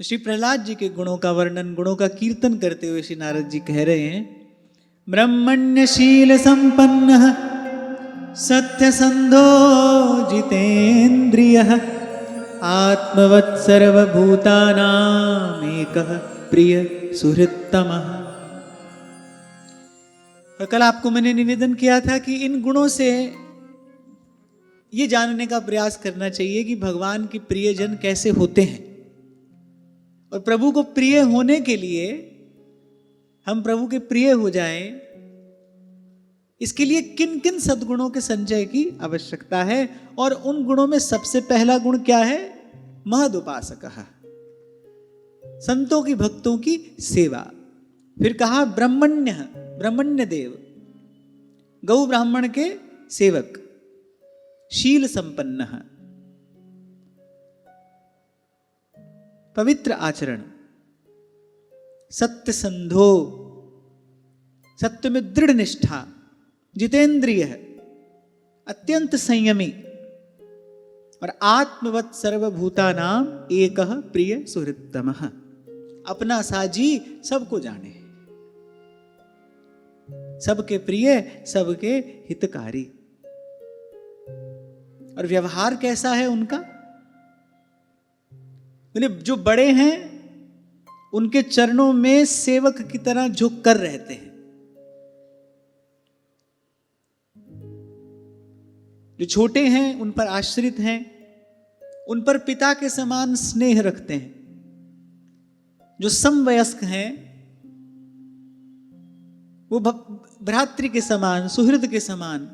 श्री प्रहलाद जी के गुणों का वर्णन, गुणों का कीर्तन करते हुए श्री नारद जी कह रहे हैं, ब्रह्मण्यशील संपन्न सत्यसंधो जितेन्द्रियः आत्मवत् सर्वभूतानां एकः प्रिय सुहृत्तमः। और कल आपको मैंने निवेदन किया था कि इन गुणों से ये जानने का प्रयास करना चाहिए कि भगवान के प्रियजन कैसे होते हैं, और प्रभु को प्रिय होने के लिए हम प्रभु के प्रिय हो जाएं, इसके लिए किन किन सद्गुणों के संचय की आवश्यकता है। और उन गुणों में सबसे पहला गुण क्या है? महदुपासकः, संतों की भक्तों की सेवा। फिर कहा ब्रह्मण्य, ब्रह्मण्य देव, गौ ब्राह्मण के सेवक, शील संपन्न, पवित्र आचरण, सत्य संधो, सत्य में दृढ़ निष्ठा, जितेंद्रिय, अत्यंत संयमी, और आत्मवत् सर्वभूतानां एकः प्रिय सुहृत्तमः, अपना साजी सबको जाने, सबके प्रिय, सबके हितकारी। और व्यवहार कैसा है उनका? बोले जो बड़े हैं उनके चरणों में सेवक की तरह झुक कर रहते हैं, जो छोटे हैं उन पर आश्रित हैं, उन पर पिता के समान स्नेह रखते हैं, जो समवयस्क हैं वो भ्रातृ के समान, सुहृद के समान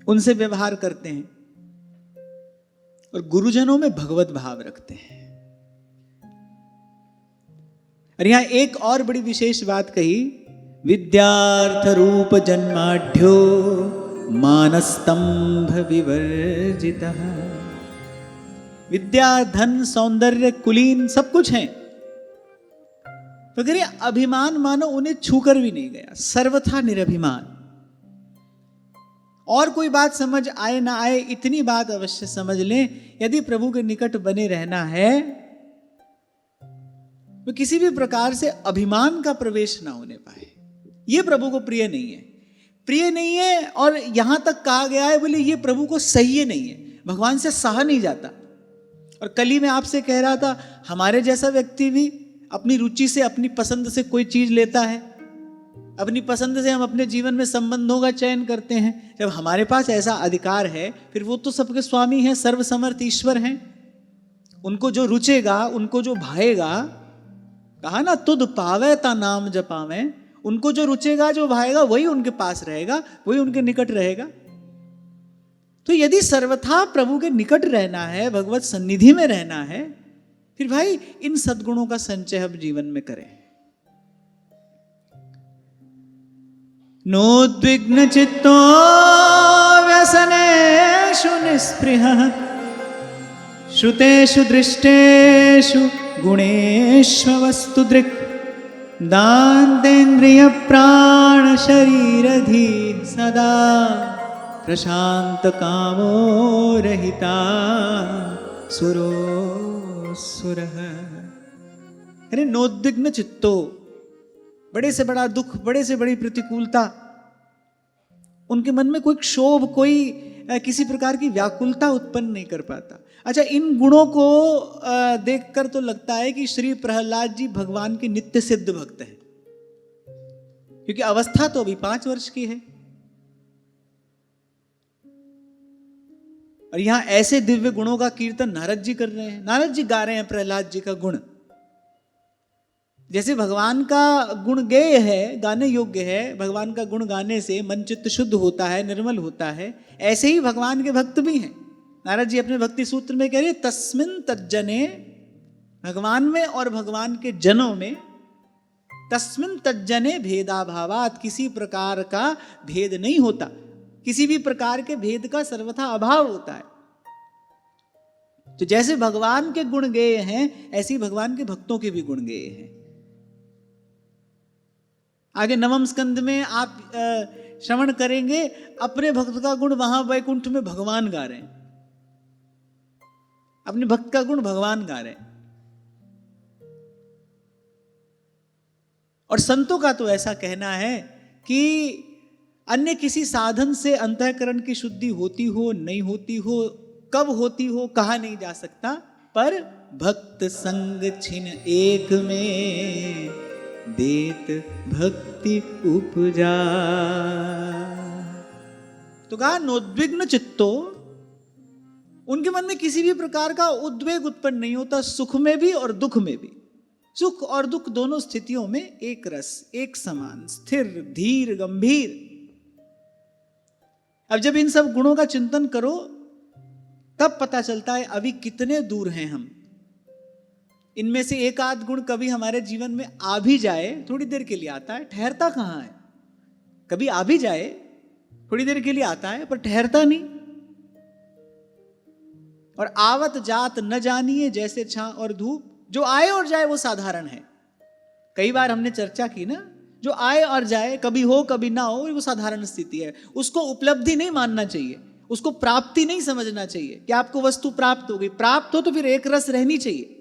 उनसे व्यवहार करते हैं, और गुरुजनों में भगवत भाव रखते हैं। और यहां एक और बड़ी विशेष बात कही, विद्यार्थ रूप जन्माढ्यो मानस्तंभ विवर्जितः। विद्या, धन, सौंदर्य, कुलीन सब कुछ है, मगर ये अभिमान मानो उन्हें छूकर भी नहीं गया, सर्वथा निरभिमान। और कोई बात समझ आए ना आए, इतनी बात अवश्य समझ लें, यदि प्रभु के निकट बने रहना है तो किसी भी प्रकार से अभिमान का प्रवेश ना होने पाए। ये प्रभु को प्रिय नहीं है, प्रिय नहीं है। और यहां तक कहा गया है, बोले ये प्रभु को सही नहीं है, भगवान से सहा नहीं जाता। और कल ही मैं आपसे कह रहा था, हमारे जैसा व्यक्ति भी अपनी रुचि से, अपनी पसंद से कोई चीज लेता है, अपनी पसंद से हम अपने जीवन में संबंधों का चयन करते हैं। जब हमारे पास ऐसा अधिकार है, फिर वो तो सबके स्वामी हैं, सर्वसमर्थ ईश्वर हैं, उनको जो रुचेगा, उनको जो भाएगा, कहा ना तुद पावे ता नाम जपावे, उनको जो रुचेगा, जो भाएगा, वही उनके पास रहेगा, वही उनके निकट रहेगा। तो यदि सर्वथा प्रभु के निकट रहना है, भगवत सन्निधि में रहना है, फिर भाई इन सद्गुणों का संचय हम जीवन में करें। नोद्विग्न चित्तो व्यसनेषु निस्पृहः श्रुतेषु दृष्टेषु गुणेष्वस्तु दृक् दान्तेन्द्रिय प्राण शरीरधि सदा प्रशांत कामो रहिता सुरो सुरः। अरे नोद्विग्न चित्तो, बड़े से बड़ा दुख, बड़े से बड़ी प्रतिकूलता, उनके मन में कोई क्षोभ, कोई किसी प्रकार की व्याकुलता उत्पन्न नहीं कर पाता। अच्छा, इन गुणों को देखकर तो लगता है कि श्री प्रहलाद जी भगवान के नित्य सिद्ध भक्त हैं, क्योंकि अवस्था तो अभी 5 वर्ष की है। और यहां ऐसे दिव्य गुणों का कीर्तन नारद जी कर रहे हैं, नारद जी गा रहे हैं प्रहलाद जी का गुण। जैसे भगवान का गुण गेय है, गाने योग्य है, भगवान का गुण गाने से मन चित्त शुद्ध होता है, निर्मल होता है, ऐसे ही भगवान के भक्त भी हैं। नारद जी अपने भक्ति सूत्र में कह रहे, तस्मिन् तज्जने, भगवान में और भगवान के जनों में, तस्मिन् तज्जने भेदाभावात्, किसी प्रकार का भेद नहीं होता, किसी भी प्रकार के भेद का सर्वथा अभाव होता है। तो जैसे भगवान के गुण गेय हैं, ऐसे ही भगवान के भक्तों के भी गुण गेय हैं। आगे नवम स्कंद में आप श्रवण करेंगे, अपने भक्त का गुण वहां वैकुंठ में भगवान गा रहे हैं, अपने भक्त का गुण भगवान गा रहे हैं। और संतों का तो ऐसा कहना है कि अन्य किसी साधन से अंतःकरण की शुद्धि होती हो नहीं होती हो, कब होती हो कहा नहीं जा सकता, पर भक्त संग छिन एक में देत भक्ति उपजा। तो कहा नोद्विग्न चित्तो, उनके मन में किसी भी प्रकार का उद्वेग उत्पन्न नहीं होता, सुख में भी और दुख में भी। सुख और दुख दोनों स्थितियों में एक रस, एक समान, स्थिर, धीर, गंभीर। अब जब इन सब गुणों का चिंतन करो तब पता चलता है अभी कितने दूर हैं हम। इनमें से एक आध गुण कभी हमारे जीवन में आ भी जाए, थोड़ी देर के लिए आता है, ठहरता कहां है। कभी आ भी जाए, थोड़ी देर के लिए आता है, पर ठहरता नहीं। और आवत जात न जानिए जैसे छां और धूप, जो आए और जाए वो साधारण है। कई बार हमने चर्चा की ना, जो आए और जाए, कभी हो कभी ना हो, वो साधारण स्थिति है। उसको उपलब्धि नहीं मानना चाहिए, उसको प्राप्ति नहीं समझना चाहिए कि आपको वस्तु प्राप्त हो गई। प्राप्त हो तो फिर एक रस रहनी चाहिए।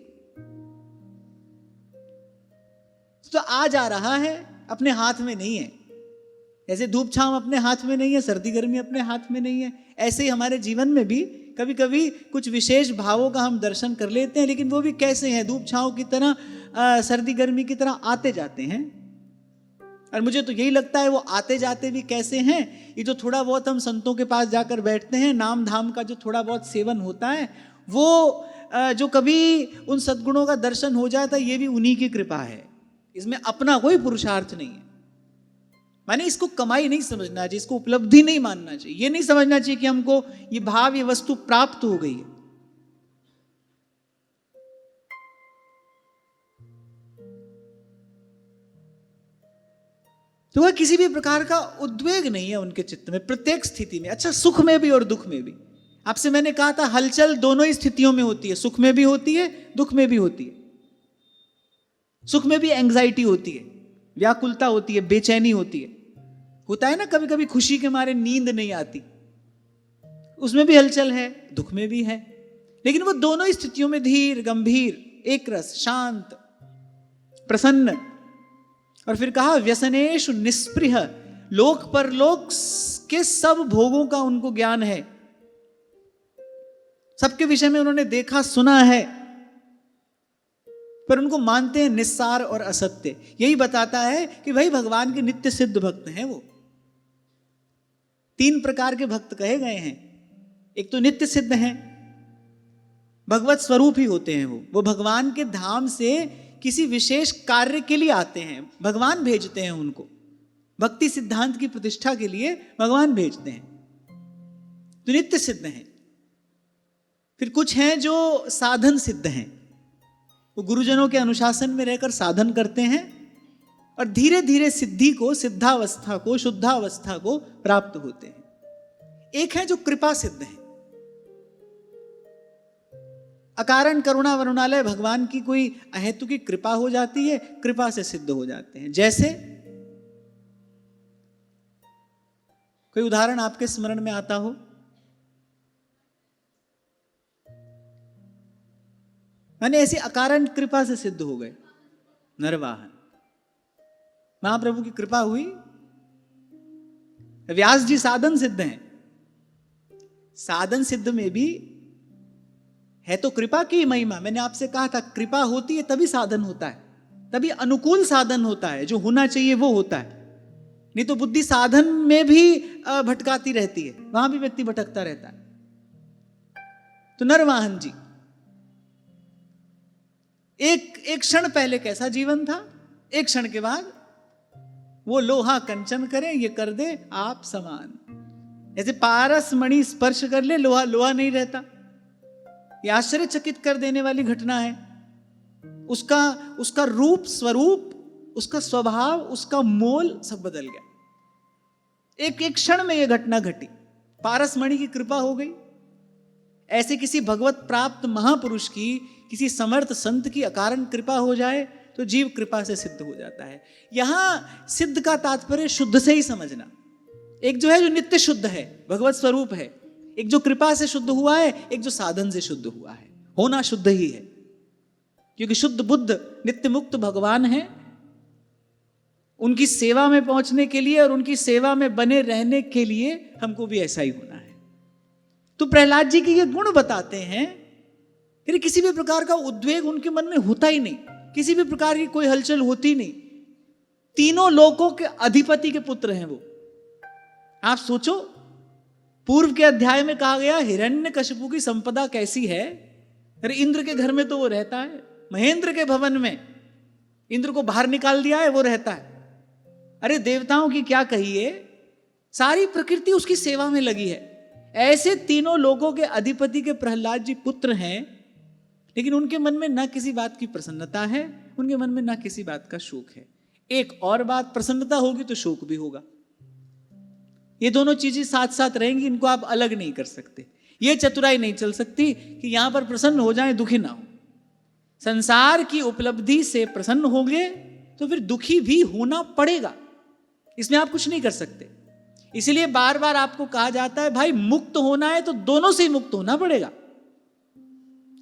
तो आ जा रहा है, अपने हाथ में नहीं है। जैसे धूप छांव अपने हाथ में नहीं है, सर्दी गर्मी अपने हाथ में नहीं है, ऐसे ही हमारे जीवन में भी कभी कभी कुछ विशेष भावों का हम दर्शन कर लेते हैं, लेकिन वो भी कैसे हैं, धूप छांव की तरह, सर्दी गर्मी की तरह आते जाते हैं। और मुझे तो यही लगता है वो आते जाते भी कैसे हैं, ये जो थोड़ा बहुत हम संतों के पास जाकर बैठते हैं, नाम धाम का जो थोड़ा बहुत सेवन होता है, वो जो कभी उन सद्गुणों का दर्शन हो जाता है, ये भी उन्हीं की कृपा है। इसमें अपना कोई पुरुषार्थ नहीं है। माने इसको कमाई नहीं समझना चाहिए, इसको उपलब्धि नहीं मानना चाहिए, ये नहीं समझना चाहिए कि हमको ये भाव, ये वस्तु प्राप्त हो गई है। तो वह किसी भी प्रकार का उद्वेग नहीं है उनके चित्त में, प्रत्येक स्थिति में। अच्छा, सुख में भी और दुख में भी। आपसे मैंने कहा था हलचल दोनों ही स्थितियों में होती है, सुख में भी होती है, दुख में भी होती है। सुख में भी एंग्जाइटी होती है, व्याकुलता होती है, बेचैनी होती है। होता है ना कभी कभी खुशी के मारे नींद नहीं आती, उसमें भी हलचल है, दुख में भी है। लेकिन वो दोनों ही स्थितियों में धीर, गंभीर, एक रस, शांत, प्रसन्न। और फिर कहा व्यसनेषु निस्पृह, लोक परलोक के सब भोगों का उनको ज्ञान है, सबके विषय में उन्होंने देखा सुना है, पर उनको मानते हैं निस्सार और असत्य। यही बताता है कि भाई भगवान के नित्य सिद्ध भक्त हैं वो। 3 प्रकार के भक्त कहे गए हैं। एक तो नित्य सिद्ध हैं, भगवत स्वरूप ही होते हैं वो भगवान के धाम से किसी विशेष कार्य के लिए आते हैं, भगवान भेजते हैं उनको, भक्ति सिद्धांत की प्रतिष्ठा के लिए भगवान भेजते हैं, तो नित्य सिद्ध हैं। फिर कुछ हैं जो साधन सिद्ध हैं, वो गुरुजनों के अनुशासन में रहकर साधन करते हैं और धीरे धीरे सिद्धि को, सिद्धावस्था को, शुद्धावस्था को प्राप्त होते हैं। एक है जो कृपा सिद्ध है, अकारण करुणा वरुणालय भगवान की कोई अहेतु की कृपा हो जाती है, कृपा से सिद्ध हो जाते हैं। जैसे कोई उदाहरण आपके स्मरण में आता हो? माने ऐसी अकारण कृपा से सिद्ध हो गए। नरवाहन, महाप्रभु की कृपा हुई। व्यास जी साधन सिद्ध हैं। साधन सिद्ध में भी है तो कृपा की महिमा। मैंने आपसे कहा था कृपा होती है तभी साधन होता है, तभी अनुकूल साधन होता है, जो होना चाहिए वो होता है। नहीं तो बुद्धि साधन में भी भटकाती रहती है, वहां भी व्यक्ति भटकता रहता है। तो नरवाहन जी एक क्षण पहले कैसा जीवन था, एक क्षण के बाद वो लोहा कंचन करे, ये कर दे आप समान। जैसे पारस मणि स्पर्श कर ले, लोहा लोहा नहीं रहता। ये आश्चर्यचकित कर देने वाली घटना है। उसका रूप, स्वरूप, उसका स्वभाव, उसका मोल सब बदल गया। एक क्षण में यह घटना घटी, पारस मणि की कृपा हो गई। ऐसे किसी भगवत प्राप्त महापुरुष की, किसी समर्थ संत की अकारण कृपा हो जाए तो जीव कृपा से सिद्ध हो जाता है। यहां सिद्ध का तात्पर्य शुद्ध से ही समझना। एक जो है जो नित्य शुद्ध है, भगवत स्वरूप है, एक जो कृपा से शुद्ध हुआ है, एक जो साधन से शुद्ध हुआ है। होना शुद्ध ही है, क्योंकि शुद्ध बुद्ध नित्य मुक्त भगवान है। उनकी सेवा में पहुंचने के लिए और उनकी सेवा में बने रहने के लिए हमको भी ऐसा ही होना है। तो प्रहलाद जी के ये गुण बताते हैं कि किसी भी प्रकार का उद्वेग उनके मन में होता ही नहीं, किसी भी प्रकार की कोई हलचल होती नहीं। तीनों लोकों के अधिपति के पुत्र हैं वो। आप सोचो, पूर्व के अध्याय में कहा गया हिरण्यकशिपु की संपदा कैसी है। अरे इंद्र के घर में तो वो रहता है, महेंद्र के भवन में इंद्र को बाहर निकाल दिया है, वो रहता है। अरे देवताओं की क्या कहिए, सारी प्रकृति उसकी सेवा में लगी है। ऐसे तीनों लोगों के अधिपति के प्रहलाद जी पुत्र हैं, लेकिन उनके मन में ना किसी बात की प्रसन्नता है, उनके मन में ना किसी बात का शोक है। एक और बात, प्रसन्नता होगी तो शोक भी होगा। ये दोनों चीजें साथ साथ रहेंगी, इनको आप अलग नहीं कर सकते। ये चतुराई नहीं चल सकती कि यहां पर प्रसन्न हो जाए, दुखी ना हो। संसार की उपलब्धि से प्रसन्न होंगे तो फिर दुखी भी होना पड़ेगा, इसमें आप कुछ नहीं कर सकते। इसलिए बार बार आपको कहा जाता है भाई मुक्त होना है तो दोनों से ही मुक्त होना पड़ेगा।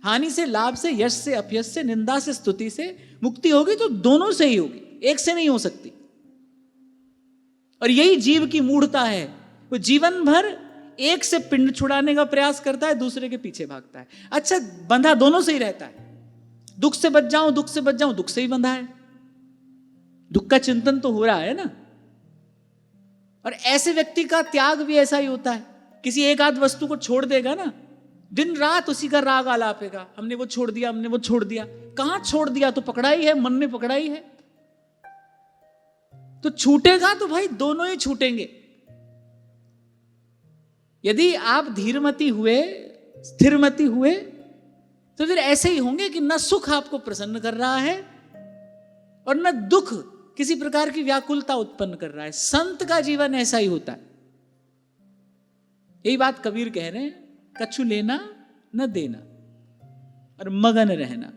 हानि से लाभ से, यश से अपयश से, निंदा से स्तुति से मुक्ति होगी तो दोनों से ही होगी, एक से नहीं हो सकती। और यही जीव की मूढ़ता है, वो जीवन भर एक से पिंड छुड़ाने का प्रयास करता है, दूसरे के पीछे भागता है। अच्छा, बंधा दोनों से ही रहता है, दुख से बच जाऊं, दुख से बच जाऊं, दुख से ही बंधा है। दुख का चिंतन तो हो रहा है ना। और ऐसे व्यक्ति का त्याग भी ऐसा ही होता है। किसी एक आध वस्तु को छोड़ देगा ना, दिन रात उसी का राग आलापेगा, हमने वो छोड़ दिया, हमने वो छोड़ दिया। कहां छोड़ दिया, तो पकड़ा ही है, मन में पकड़ा ही है। तो छूटेगा तो भाई दोनों ही छूटेंगे। यदि आप धीरमती हुए, स्थिरमती हुए, तो फिर ऐसे ही होंगे कि न सुख आपको प्रसन्न कर रहा है और न दुख किसी प्रकार की व्याकुलता उत्पन्न कर रहा है। संत का जीवन ऐसा ही होता है। यही बात कबीर कह रहे हैं, कछु लेना न देना और मगन रहना।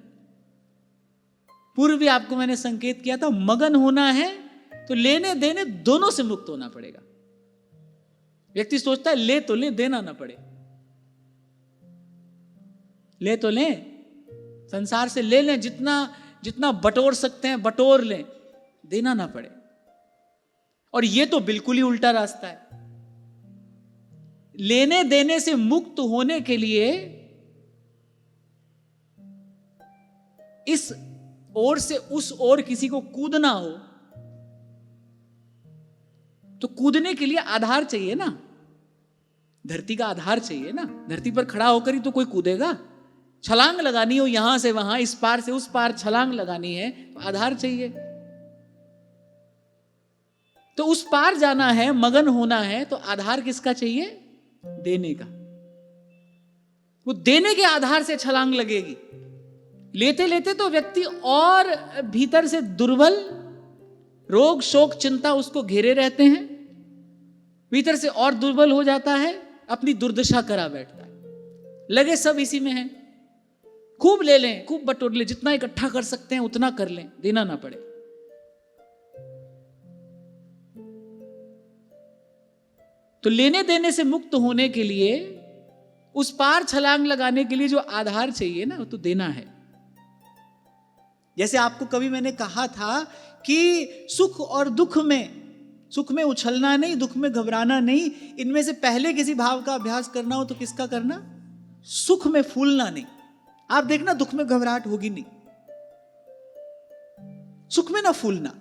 पूर्व भी आपको मैंने संकेत किया था, मगन होना है तो लेने देने दोनों से मुक्त होना पड़ेगा। व्यक्ति सोचता है ले तो ले, देना ना पड़े। ले तो ले, संसार से ले लें, जितना जितना बटोर सकते हैं बटोर लें, देना ना पड़े। और ये तो बिल्कुल ही उल्टा रास्ता है। लेने देने से मुक्त होने के लिए इस ओर से उस ओर किसी को कूदना हो तो कूदने के लिए आधार चाहिए ना, धरती का आधार चाहिए ना। धरती पर खड़ा होकर ही तो कोई कूदेगा। छलांग लगानी हो यहां से वहां, इस पार से उस पार छलांग लगानी है तो आधार चाहिए। तो उस पार जाना है, मगन होना है तो आधार किसका चाहिए? देने का। वो देने के आधार से छलांग लगेगी। लेते लेते तो व्यक्ति और भीतर से दुर्बल, रोग शोक चिंता उसको घेरे रहते हैं, भीतर से और दुर्बल हो जाता है, अपनी दुर्दशा करा बैठता है। लगे सब इसी में है, खूब ले लें, खूब बटोर लें, जितना इकट्ठा कर सकते हैं उतना कर लें, देना ना पड़े। तो लेने देने से मुक्त होने के लिए, उस पार छलांग लगाने के लिए जो आधार चाहिए ना, वो तो देना है। जैसे आपको कभी मैंने कहा था कि सुख और दुख में, सुख में उछलना नहीं, दुख में घबराना नहीं। इनमें से पहले किसी भाव का अभ्यास करना हो तो किसका करना? सुख में फूलना नहीं। आप देखना दुख में घबराहट होगी नहीं, सुख में ना फूलना।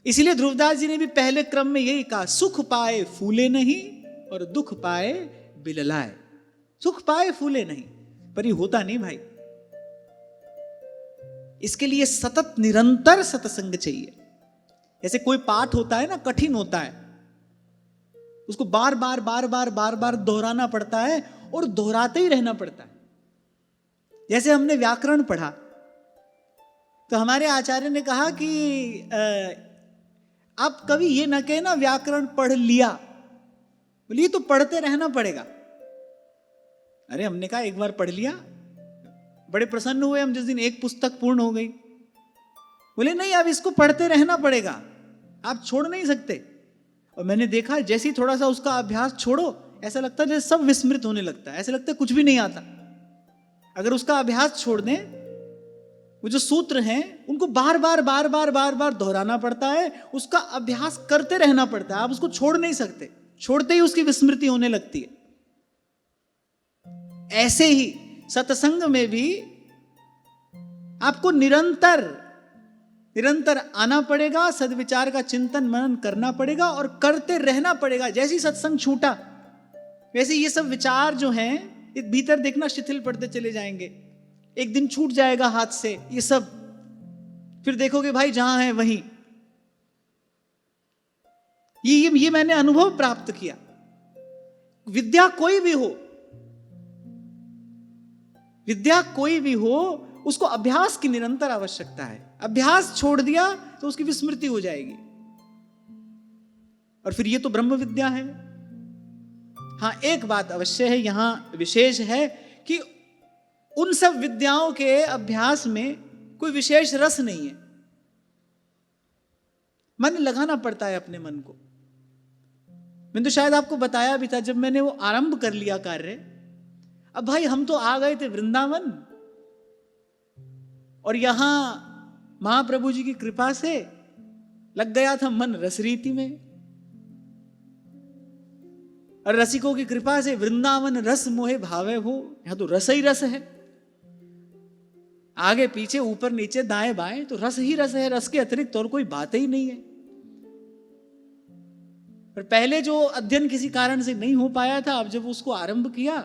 इसीलिए ध्रुवदास जी ने भी पहले क्रम में यही कहा, सुख पाए फूले नहीं और दुख पाए बिललाए। सुख पाए फूले नहीं, पर ये होता नहीं भाई। इसके लिए सतत निरंतर सत्संग चाहिए। जैसे कोई पाठ होता है ना, कठिन होता है, उसको बार बार बार बार बार बार दोहराना पड़ता है और दोहराते ही रहना पड़ता है। जैसे हमने व्याकरण पढ़ा तो हमारे आचार्य ने कहा कि आप कभी ये ना कहना व्याकरण पढ़ लिया, बोलिए तो पढ़ते रहना पड़ेगा। अरे हमने कहा एक बार पढ़ लिया, बड़े प्रसन्न हुए हम जिस दिन एक पुस्तक पूर्ण हो गई। बोले नहीं, अब इसको पढ़ते रहना पड़ेगा, आप छोड़ नहीं सकते। और मैंने देखा जैसे ही थोड़ा सा उसका अभ्यास छोड़ो, ऐसा लगता है जैसे सब विस्मृत होने लगता है, ऐसा लगता है कुछ भी नहीं आता। अगर उसका अभ्यास छोड़ दें वो जो सूत्र हैं उनको बार बार दोहराना पड़ता है, उसका अभ्यास करते रहना पड़ता है। आप उसको छोड़ नहीं सकते, छोड़ते ही उसकी विस्मृति होने लगती है। ऐसे ही सत्संग में भी आपको निरंतर आना पड़ेगा, सद्विचार का चिंतन मनन करना पड़ेगा और करते रहना पड़ेगा। जैसे ही सत्संग छूटा वैसे ये सब विचार जो हैं ये भीतर देखना शिथिल पड़ते चले जाएंगे। एक दिन छूट जाएगा हाथ से ये सब, फिर देखोगे भाई जहां है वहीं। ये मैंने अनुभव प्राप्त किया। विद्या कोई भी हो उसको अभ्यास की निरंतर आवश्यकता है। अभ्यास छोड़ दिया तो उसकी विस्मृति हो जाएगी। और फिर ये तो ब्रह्म विद्या है। हाँ, एक बात अवश्य है यहां विशेष है कि उन सब विद्याओं के अभ्यास में कोई विशेष रस नहीं है। मन लगाना पड़ता है अपने मन को। मैंने तो शायद आपको बताया भी था, जब मैंने वो आरंभ कर लिया कार्य, अब भाई हम तो आ गए थे वृंदावन और यहां महाप्रभु जी की कृपा से लग गया था मन रस रीति में। और रसिकों की कृपा से वृंदावन रस मोहे भावे हो, यहां तो रस ही रस है। आगे पीछे ऊपर नीचे दाएं बाएं तो रस ही रस है, रस के अतिरिक्त और कोई बात ही नहीं है। पर पहले जो अध्ययन किसी कारण से नहीं हो पाया था, अब जब उसको आरंभ किया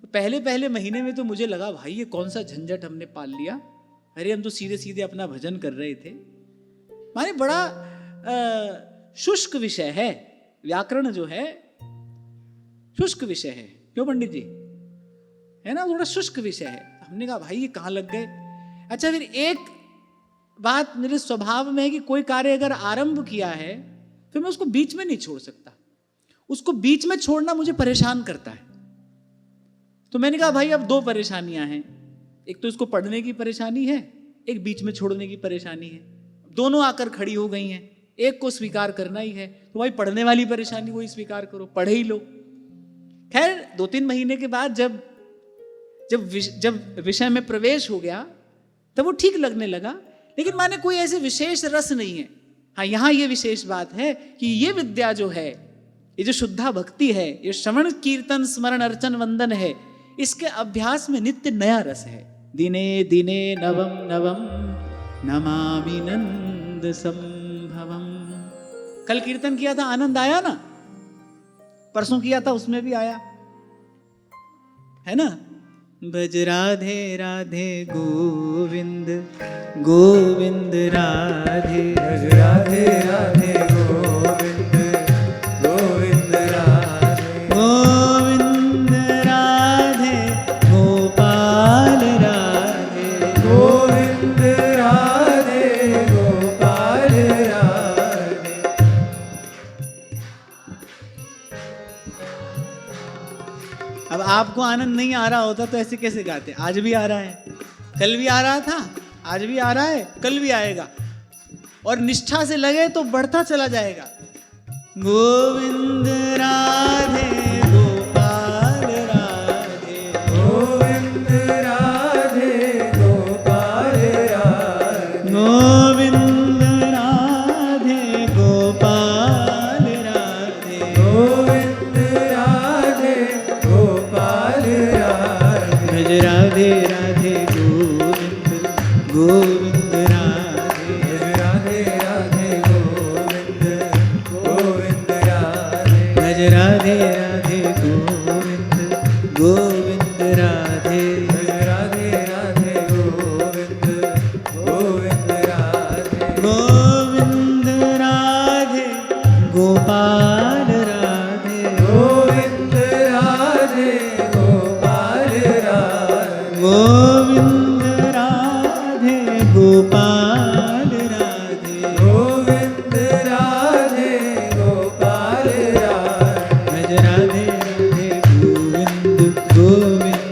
तो पहले महीने में तो मुझे लगा भाई ये कौन सा झंझट हमने पाल लिया। अरे हम तो सीधे सीधे अपना भजन कर रहे थे। माने बड़ा शुष्क विषय है, व्याकरण जो है शुष्क विषय है। क्यों पंडित जी, है ना, थोड़ा शुष्क विषय है। हमने कहा भाई ये कहाँ लग गए। अच्छा, फिर एक बात मेरे स्वभाव में है कि कोई कार्य अगर आरंभ किया है फिर मैं उसको बीच में नहीं छोड़ सकता। उसको बीच में छोड़ना मुझे परेशान करता है। तो मैंने कहा भाई अब दो परेशानियां हैं, एक तो इसको पढ़ने की परेशानी है, एक बीच में छोड़ने की परेशानी है। दोनों आकर खड़ी हो गई हैं, एक को स्वीकार करना ही है। तो भाई पढ़ने वाली परेशानी को ही स्वीकार करो, पढ़े ही लो। खैर 2-3 महीने के बाद जब विषय में प्रवेश हो गया तब वो ठीक लगने लगा। लेकिन माने कोई ऐसे विशेष रस नहीं है। हाँ, यहां ये विशेष बात है कि ये विद्या जो है, ये जो शुद्धा भक्ति है, ये श्रवण कीर्तन स्मरण अर्चन वंदन है, इसके अभ्यास में नित्य नया रस है। दिने दिने नवम नवम नमामि नंद संभवम। कल कीर्तन किया था, आनंद आया ना। परसों किया था, उसमें भी आया है ना। भज राधे राधे गोविंद गोविंद राधे, भज राधे राधे गोविंद गोविंद राधे, गोविंद राधे गोपाल राधे, गोविंद राधे गोपाल राधे। अब आपको आनंद नहीं आ रहा होता तो ऐसे कैसे गाते। आज भी आ रहा है, कल भी आ रहा था, आज भी आ रहा है, कल भी आएगा। और निष्ठा से लगे तो बढ़ता चला जाएगा। गोविंद राधे गोपाल राधे, गोविंद राधे गोपाल राधे, गोविंद राधे गोपाल राधे, गोविंद राधे गोपाल राधे। भज राधे राधे गोविंद गोविंद राधे, राधे राधे गोविंद गोविंद राधे, भज राधे राधे गोविंद गोविंद राधे, भज राधे राधे गोविंद गोविंद राधे, गोविंद राधे गोपाल राधे, गोविंद राधे गोपाल राधे, गोविंद राधे गोपाल राधे, गोविंद राधे गोपाल राधे। भज राधे राधे गोविंद गोविंद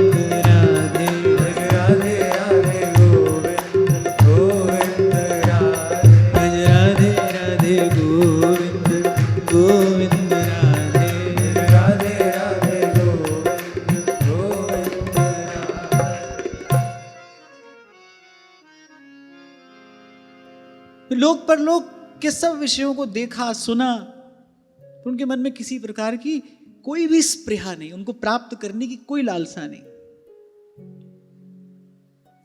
राधे, भज राधे राधे गोविंद गोविंद राधे, भज राधे राधे गोविंद गोविंद राधे, राधे राधे गोविंद गोविंद राधे। लोक परलोक के सब विषयों को देखा सुना, तो उनके मन में किसी प्रकार की कोई भी स्पृहा नहीं, उनको प्राप्त करने की कोई लालसा नहीं।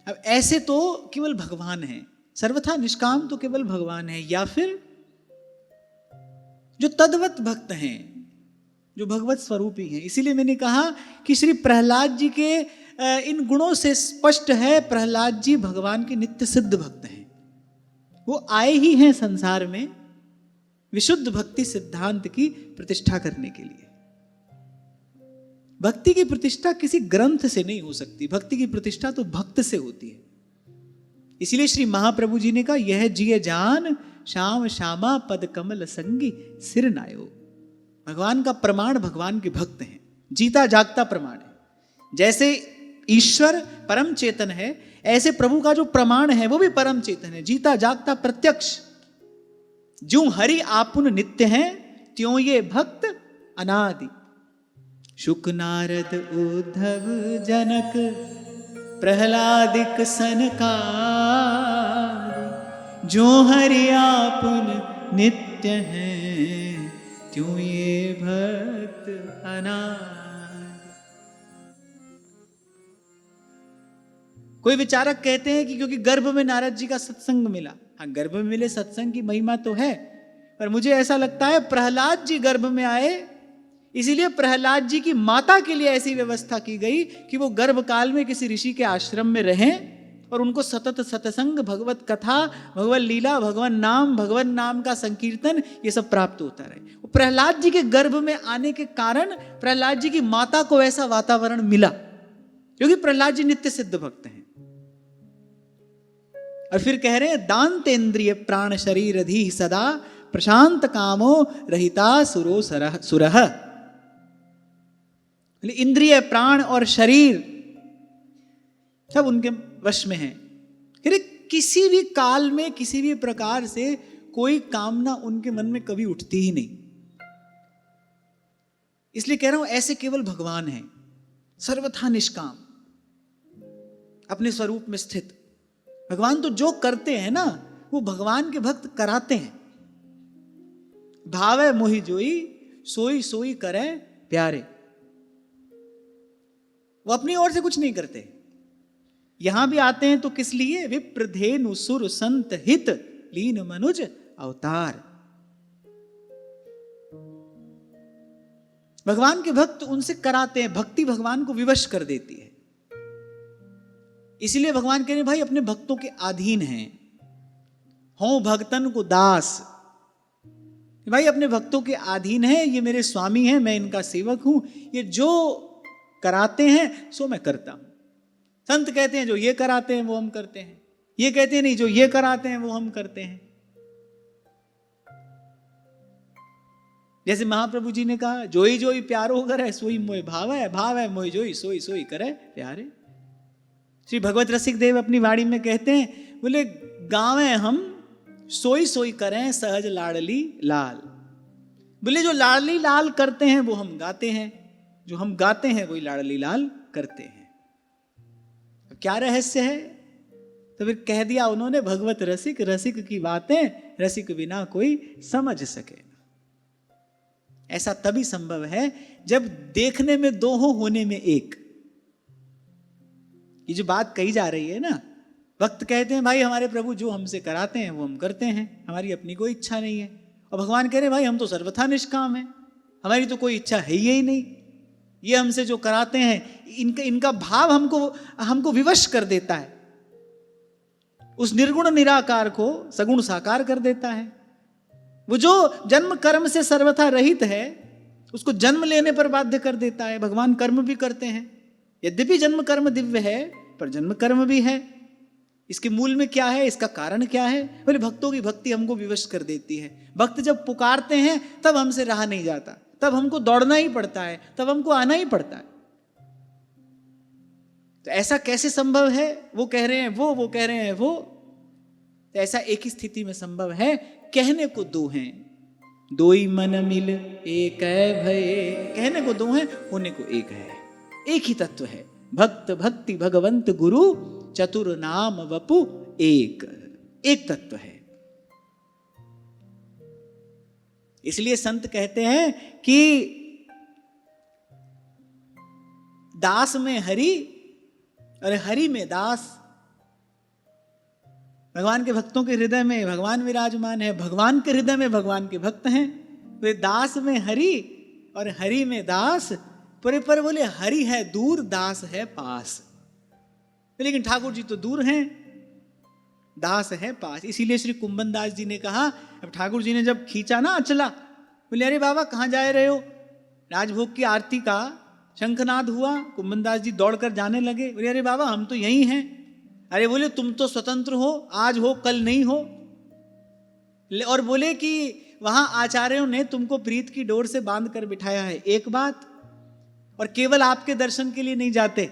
अब ऐसे तो केवल भगवान है, सर्वथा निष्काम तो केवल भगवान है, या फिर जो तद्वत भक्त हैं, जो भगवत स्वरूपी हैं। इसीलिए मैंने कहा कि श्री प्रहलाद जी के इन गुणों से स्पष्ट है, प्रहलाद जी भगवान के नित्य सिद्ध भक्त हैं। वो आए ही हैं संसार में विशुद्ध भक्ति सिद्धांत की प्रतिष्ठा करने के लिए। भक्ति की प्रतिष्ठा किसी ग्रंथ से नहीं हो सकती, भक्ति की प्रतिष्ठा तो भक्त से होती है। इसीलिए श्री महाप्रभु जी ने कहा, यह जिय जान श्याम श्यामा पद कमल संगी सिर नायो। भगवान का प्रमाण भगवान के भक्त हैं, जीता जागता प्रमाण है। जैसे ईश्वर परम चेतन है, ऐसे प्रभु का जो प्रमाण है वो भी परम चेतन है, जीता जागता प्रत्यक्ष। जो हरि आपुन नित्य हैं, त्यों ये भक्त अनादि। शुक नारद उद्धव जनक प्रहलादिक सनकादि, जो हरि आपुन नित्य हैं, त्यों ये भक्त अनादि। कोई विचारक कहते हैं कि क्योंकि गर्भ में नारद जी का सत्संग मिला। हाँ, गर्भ में मिले सत्संग की महिमा तो है, पर मुझे ऐसा लगता है प्रहलाद जी गर्भ में आए, इसीलिए प्रहलाद जी की माता के लिए ऐसी व्यवस्था की गई कि वो गर्भ काल में किसी ऋषि के आश्रम में रहें और उनको सतत सत्संग, भगवत कथा, भगवत लीला, भगवान नाम का संकीर्तन, ये सब प्राप्त होता रहे। वो प्रहलाद जी के गर्भ में आने के कारण प्रहलाद जी की माता को ऐसा वातावरण मिला, क्योंकि प्रहलाद जी नित्य सिद्ध भक्त हैं। और फिर कह रहे हैं, दांत इंद्रिय प्राण शरीर धी सदा, प्रशांत कामो रहिता सुरो सुरह। इंद्रिय प्राण और शरीर सब उनके वश में है। किसी भी काल में किसी भी प्रकार से कोई कामना उनके मन में कभी उठती ही नहीं। इसलिए कह रहा हूं, ऐसे केवल भगवान हैं, सर्वथा निष्काम, अपने स्वरूप में स्थित। भगवान तो जो करते हैं ना, वो भगवान के भक्त कराते हैं। भावे मोहि जोई, सोई सोई करे प्यारे। वो अपनी ओर से कुछ नहीं करते। यहां भी आते हैं तो किस लिए? विप्रधेनु सुर संत हित, लीन मनुज अवतार। भगवान के भक्त उनसे कराते हैं, भक्ति भगवान को विवश कर देती है। इसलिए भगवान कह रहे हैं, भाई अपने भक्तों के अधीन हैं, हों भक्तन को दास। भाई अपने भक्तों के अधीन है, ये मेरे स्वामी हैं, मैं इनका सेवक हूं, ये जो कराते हैं सो मैं करता हूं। संत कहते हैं जो ये कराते हैं वो हम करते हैं, ये कहते हैं नहीं जो ये कराते हैं वो हम करते हैं। जैसे महाप्रभु जी ने कहा, जोई जोई प्यारो करे सोई मोय भाव है मोय जोई सोई सोई करे प्यारे। श्री भगवत रसिक देव अपनी वाणी में कहते हैं, बोले गावे हम सोई सोई करें सहज लाडली लाल। बोले जो लाडली लाल करते हैं वो हम गाते हैं, जो हम गाते हैं वही लाडली लाल करते हैं। अब क्या रहस्य है? तो फिर कह दिया उन्होंने, भगवत रसिक, रसिक की बातें रसिक बिना कोई समझ सके। ऐसा तभी संभव है जब देखने में दो हो, होने में एक। ये जो बात कही जा रही है ना, भक्त कहते हैं भाई हमारे प्रभु जो हमसे कराते हैं वो हम करते हैं, हमारी अपनी कोई इच्छा नहीं है। और भगवान कह रहे हैं भाई हम तो सर्वथा निष्काम हैं, हमारी तो कोई इच्छा है ही नहीं। ये हमसे जो कराते हैं इनका भाव हमको विवश कर देता है, उस निर्गुण निराकार को सगुण साकार कर देता है। वो जो जन्म कर्म से सर्वथा रहित है उसको जन्म लेने पर बाध्य कर देता है। भगवान कर्म भी करते हैं, यद्यपि जन्म कर्म दिव्य है पर जन्म कर्म भी है। इसके मूल में क्या है, इसका कारण क्या है? बोले भक्तों की भक्ति हमको विवश कर देती है। भक्त जब पुकारते हैं तब हमसे रहा नहीं जाता, तब हमको दौड़ना ही पड़ता है, तब हमको आना ही पड़ता है। तो ऐसा कैसे संभव है? वो कह रहे हैं वो कह रहे हैं वो। तो ऐसा एक ही स्थिति में संभव है, कहने को दो हैं, दो ही मन मिल एक है भय। कहने को दो हैं, होने को एक है, एक ही तत्व है। भक्त भक्ति भगवंत गुरु, चतुर नाम वपु एक, एक तत्व है। इसलिए संत कहते हैं कि दास में हरि और हरि में दास। भगवान के भक्तों के हृदय में भगवान विराजमान है, भगवान के हृदय में भगवान के भक्त हैं। वे दास में हरि और हरि में दास। पर बोले हरि है दूर, दास है पास। लेकिन ठाकुर जी तो दूर हैं, दास है पास। इसीलिए श्री कुंभन दास जी ने कहा, अब ठाकुर जी ने जब खींचा ना अचला, बोले अरे बाबा कहाँ जा रहे हो? राजभोग की आरती का शंखनाद हुआ, कुंभन दास जी दौड़कर जाने लगे। बोले अरे बाबा हम तो यही हैं। अरे बोले तुम तो स्वतंत्र हो, आज हो कल नहीं हो। और बोले कि वहां आचार्यों ने तुमको प्रीत की डोर से बांध कर बिठाया है, एक बात। और केवल आपके दर्शन के लिए नहीं जाते,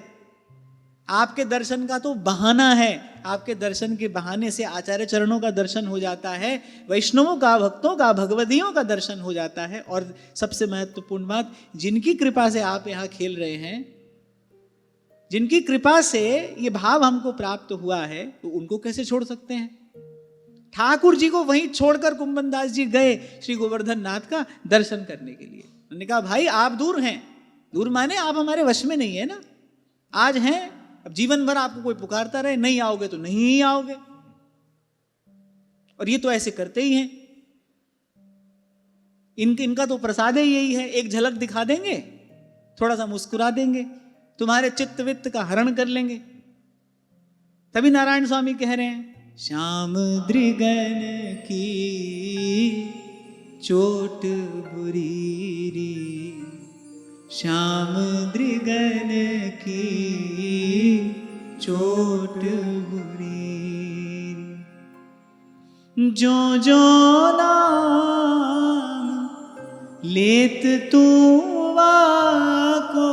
आपके दर्शन का तो बहाना है। आपके दर्शन के बहाने से आचार्य चरणों का दर्शन हो जाता है, वैष्णवों का, भक्तों का, भगवदियों का दर्शन हो जाता है। और सबसे महत्वपूर्ण बात, जिनकी कृपा से आप यहाँ खेल रहे हैं, जिनकी कृपा से ये भाव हमको प्राप्त हुआ है, तो उनको कैसे छोड़ सकते हैं? ठाकुर जी को वहीं छोड़कर कुंभन दास जी गए श्री गोवर्धन नाथ का दर्शन करने के लिए। उन्होंने कहा भाई आप दूर हैं, दूर माने आप हमारे वश में नहीं है ना। आज हैं, अब जीवन भर आपको कोई पुकारता रहे, नहीं आओगे तो नहीं ही आओगे। और ये तो ऐसे करते ही हैं। इनका तो प्रसाद ही यही है, एक झलक दिखा देंगे, थोड़ा सा मुस्कुरा देंगे, तुम्हारे चित्त वित्त का हरण कर लेंगे। तभी नारायण स्वामी कह रहे हैं, श्याम दृगन की चोट बुरी री, श्याम दृगन की चोट बुरी री। जो जो नाम लेत तू वाको,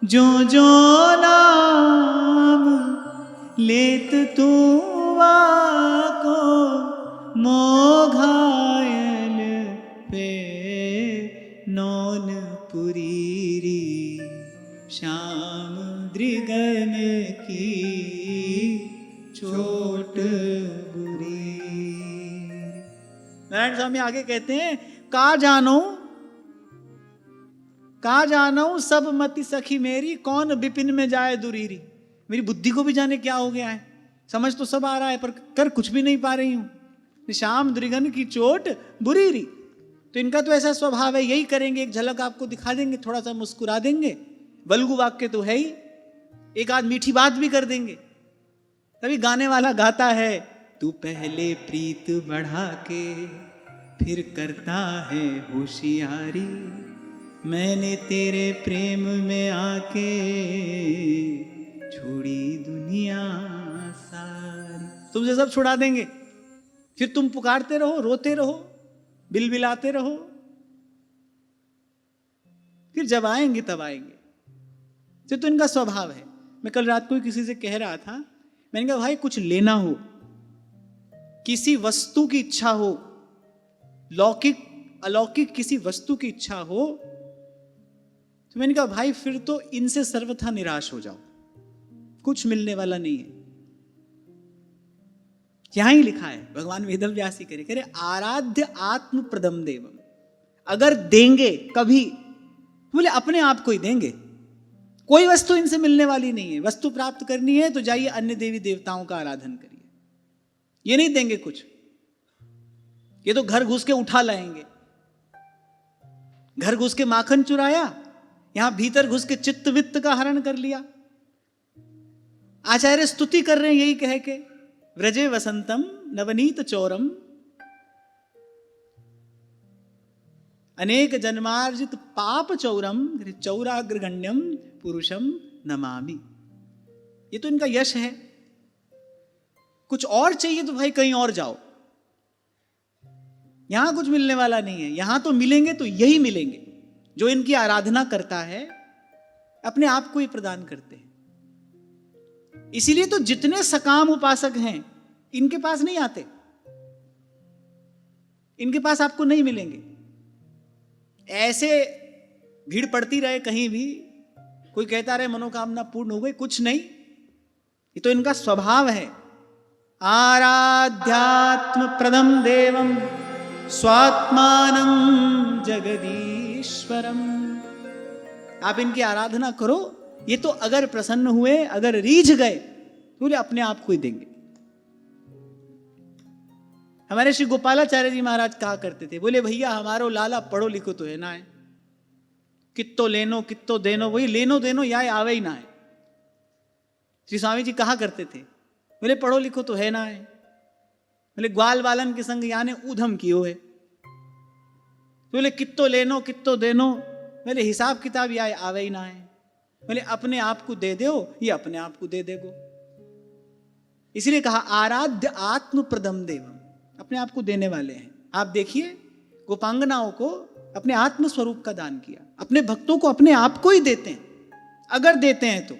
जो जो नाम लेत तू वाको, मोघायल पे नौन पुरीरी, श्याम दृगन की चोट बुरी। नारायण स्वामी आगे कहते हैं, का जानो सब मति सखी मेरी, कौन विपिन में जाए दुरीरी। मेरी बुद्धि को भी जाने क्या हो गया है, समझ तो सब आ रहा है पर कर कुछ भी नहीं पा रही हूं। श्याम दृगन की चोट बुरी री। तो इनका तो ऐसा स्वभाव है, यही करेंगे, एक झलक आपको दिखा देंगे, थोड़ा सा मुस्कुरा देंगे, बलगु वाक्य तो है ही, एक आध मीठी बात भी कर देंगे। तभी गाने वाला गाता है, तू पहले प्रीत बढ़ा के फिर करता है होशियारी, मैंने तेरे प्रेम में आके छोड़ी दुनिया सारी। तुमसे सब छुड़ा देंगे, फिर तुम पुकारते रहो, रोते रहो, बिलबिलाते रहो, फिर जब आएंगे तब आएंगे। तो इनका स्वभाव है। मैं कल रात को किसी से कह रहा था, मैंने कहा भाई कुछ लेना हो, किसी वस्तु की इच्छा हो, लौकिक अलौकिक किसी वस्तु की इच्छा हो, तो मैंने कहा भाई फिर तो इनसे सर्वथा निराश हो जाओ, कुछ मिलने वाला नहीं है। यहां ही लिखा है, भगवान वेदव्यास ही करे आराध्य आत्म प्रदम देवम। अगर देंगे कभी, बोले अपने आप को ही देंगे, कोई वस्तु इनसे मिलने वाली नहीं है। वस्तु प्राप्त करनी है तो जाइए अन्य देवी देवताओं का आराधन करिए, ये नहीं देंगे कुछ। ये तो घर घुस के उठा लाएंगे, घर घुस के माखन चुराया, यहां भीतर घुस के चित्त वित्त का हरण कर लिया। आचार्य स्तुति कर रहे हैं यही कह के, व्रजे वसंतम नवनीत चौरम, अनेक जन्मार्जित पाप चौरम, चौराग्रगण्यम पुरुषम नमामि। ये तो इनका यश है। कुछ और चाहिए तो भाई कहीं और जाओ, यहां कुछ मिलने वाला नहीं है। यहां तो मिलेंगे तो यही मिलेंगे, जो इनकी आराधना करता है अपने आप को ही प्रदान करते हैं। इसीलिए तो जितने सकाम उपासक हैं इनके पास नहीं आते, इनके पास आपको नहीं मिलेंगे। ऐसे भीड़ पड़ती रहे कहीं भी, कोई कहता रहे मनोकामना पूर्ण हो गई, कुछ नहीं। ये तो इनका स्वभाव है। आराध्यात्म प्रदम देवम स्वात्मानं जगदीश्वरम। आप इनकी आराधना करो, ये तो अगर प्रसन्न हुए, अगर रीझ गए तो बोले अपने आप को ही देंगे। हमारे श्री गोपालाचार्य जी महाराज कहा करते थे, बोले भैया हमारो लाला पढ़ो लिखो तो है ना है, कित्तो लेनो कित्तो देनो, वही लेनो देनो या आवे ही ना है। श्री स्वामी जी कहा करते थे, बोले पढ़ो लिखो तो है ना है, बोले ग्वाल बालन के संग याने ऊधम कियो है, बोले कित्तो लेनो कित्तो देनो, बोले हिसाब किताब या आवे ही ना है, बोले अपने आप को दे दो, ये अपने आप को दे देगो। इसलिए कहा आराध्य आत्म प्रदम देवम, अपने आप को देने वाले हैं। आप देखिए गोपांगनाओं को अपने आत्म स्वरूप का दान किया, अपने भक्तों को अपने आप को ही देते हैं, अगर देते हैं तो।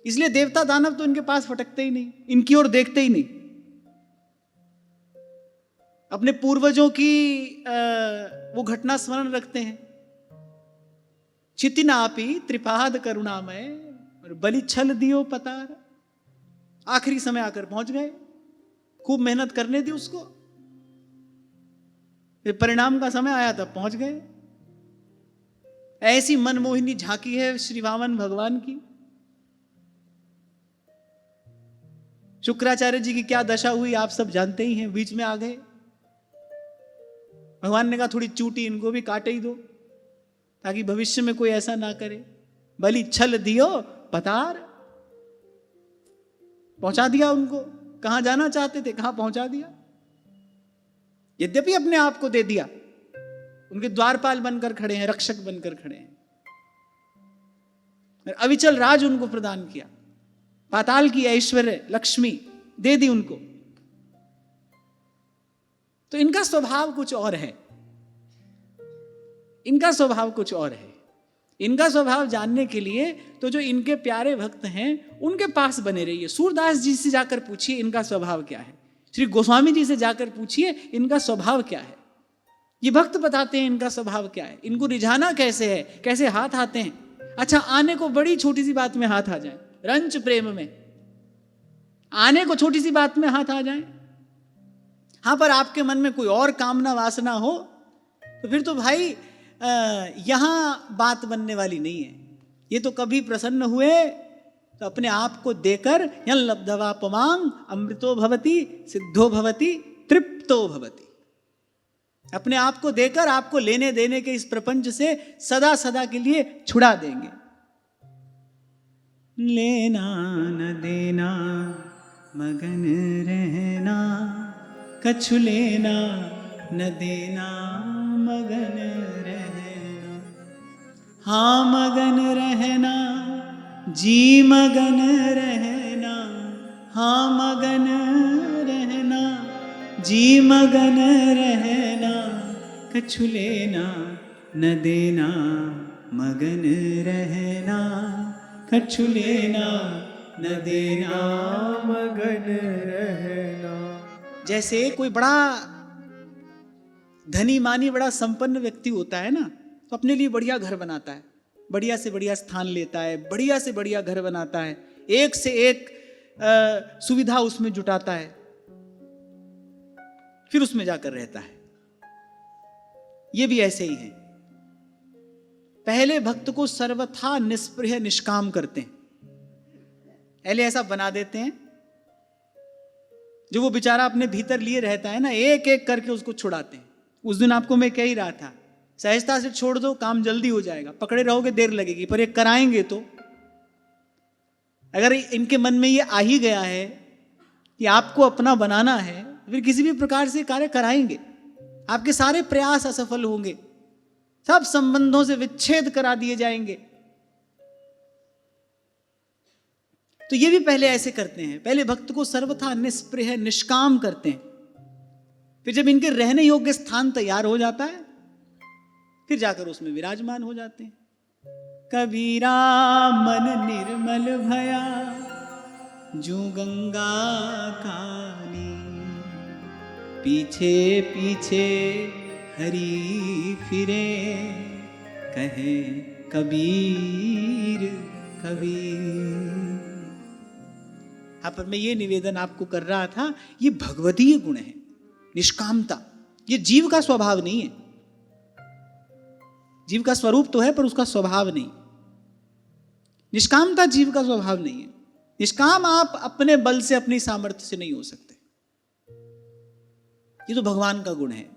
इसलिए देवता दानव तो इनके पास फटकते ही नहीं, इनकी ओर देखते ही नहीं। अपने पूर्वजों की वो घटना स्मरण रखते हैं, चितिनापी त्रिपाद करुणामय और बलि छल दियो पतार। आखिरी समय आकर पहुंच गए, खूब मेहनत करने दी उसको, परिणाम का समय आया तब पहुंच गए। ऐसी मनमोहिनी झांकी है श्री वामन भगवान की। शुक्राचार्य जी की क्या दशा हुई आप सब जानते ही हैं, बीच में आ गए। भगवान ने कहा थोड़ी चूटी इनको भी काटे ही दो, ताकि भविष्य में कोई ऐसा ना करे। बलि छल दियो पतार, पहुंचा दिया उनको, कहां जाना चाहते थे कहां पहुंचा दिया। यद्यपि अपने आप को दे दिया, उनके द्वारपाल बनकर खड़े हैं, रक्षक बनकर खड़े हैं, अविचल राज उनको प्रदान किया, पाताल की ऐश्वर्य लक्ष्मी दे दी उनको। तो इनका स्वभाव कुछ और है, इनका स्वभाव कुछ और है। इनका स्वभाव जानने के लिए तो जो इनके प्यारे भक्त हैं उनके पास बने रहिए। सूरदास जी से जाकर पूछिए इनका स्वभाव क्या है, श्री गोस्वामी जी से जाकर पूछिए इनका स्वभाव क्या है। ये भक्त बताते हैं इनका स्वभाव क्या है, इनको रिझाना कैसे है, कैसे हाथ आते हैं। अच्छा, आने को बड़ी छोटी सी बात में हाथ आ जाए, रंच प्रेम में आने को छोटी सी बात में हाथ आ जाए। हाँ, पर आपके मन में कोई और कामना वासना हो तो फिर तो भाई यहां बात बनने वाली नहीं है। ये तो कभी प्रसन्न हुए तो अपने आप को देकर यं लब्धवा पमांग अमृतो भवति सिद्धो भवति तृप्तो भवति, अपने आप को देकर आपको लेने देने के इस प्रपंच से सदा सदा के लिए छुड़ा देंगे। लेना न देना मगन रहना, कछु लेना न देना मगन रहना। हाँ मगन रहना जी मगन रहना, हाँ मगन रहना जी मगन रहना, कछु लेना न देना मगन रहना, कछु लेना न देना मगन रहना। जैसे कोई बड़ा धनी मानी बड़ा संपन्न व्यक्ति होता है ना, तो अपने लिए बढ़िया घर बनाता है, बढ़िया से बढ़िया स्थान लेता है, बढ़िया से बढ़िया घर बनाता है, एक से एक सुविधा उसमें जुटाता है, फिर उसमें जाकर रहता है। ये भी ऐसे ही है, पहले भक्त को सर्वथा निष्प्रिय निष्काम करते हैं, पहले ऐसा बना देते हैं जो वो बेचारा अपने भीतर लिए रहता है ना, एक एक करके उसको छुड़ाते हैं। उस दिन आपको मैं कह ही रहा था, सहजता से छोड़ दो, काम जल्दी हो जाएगा, पकड़े रहोगे देर लगेगी, पर ये कराएंगे तो। अगर इनके मन में ये आ ही गया है कि आपको अपना बनाना है, फिर किसी भी प्रकार से कार्य कराएंगे, आपके सारे प्रयास असफल होंगे, सब संबंधों से विच्छेद करा दिए जाएंगे। तो ये भी पहले ऐसे करते हैं, पहले भक्त को सर्वथा निष्प्रिय निष्काम करते हैं, फिर जब इनके रहने योग्य स्थान तैयार हो जाता है फिर जाकर उसमें विराजमान हो जाते हैं। कबीरा मन निर्मल भया जो गंगा काली, पीछे पीछे हरि फिरे कहे कबीर कबीर। यहाँ पर मैं ये निवेदन आपको कर रहा था, ये भगवतीय गुण है, निष्कामता। ये जीव का स्वभाव नहीं है। जीव का स्वरूप तो है पर उसका स्वभाव नहीं। निष्कामता जीव का स्वभाव नहीं है। निष्काम आप अपने बल से, अपनी सामर्थ्य से नहीं हो सकते। ये तो भगवान का गुण है।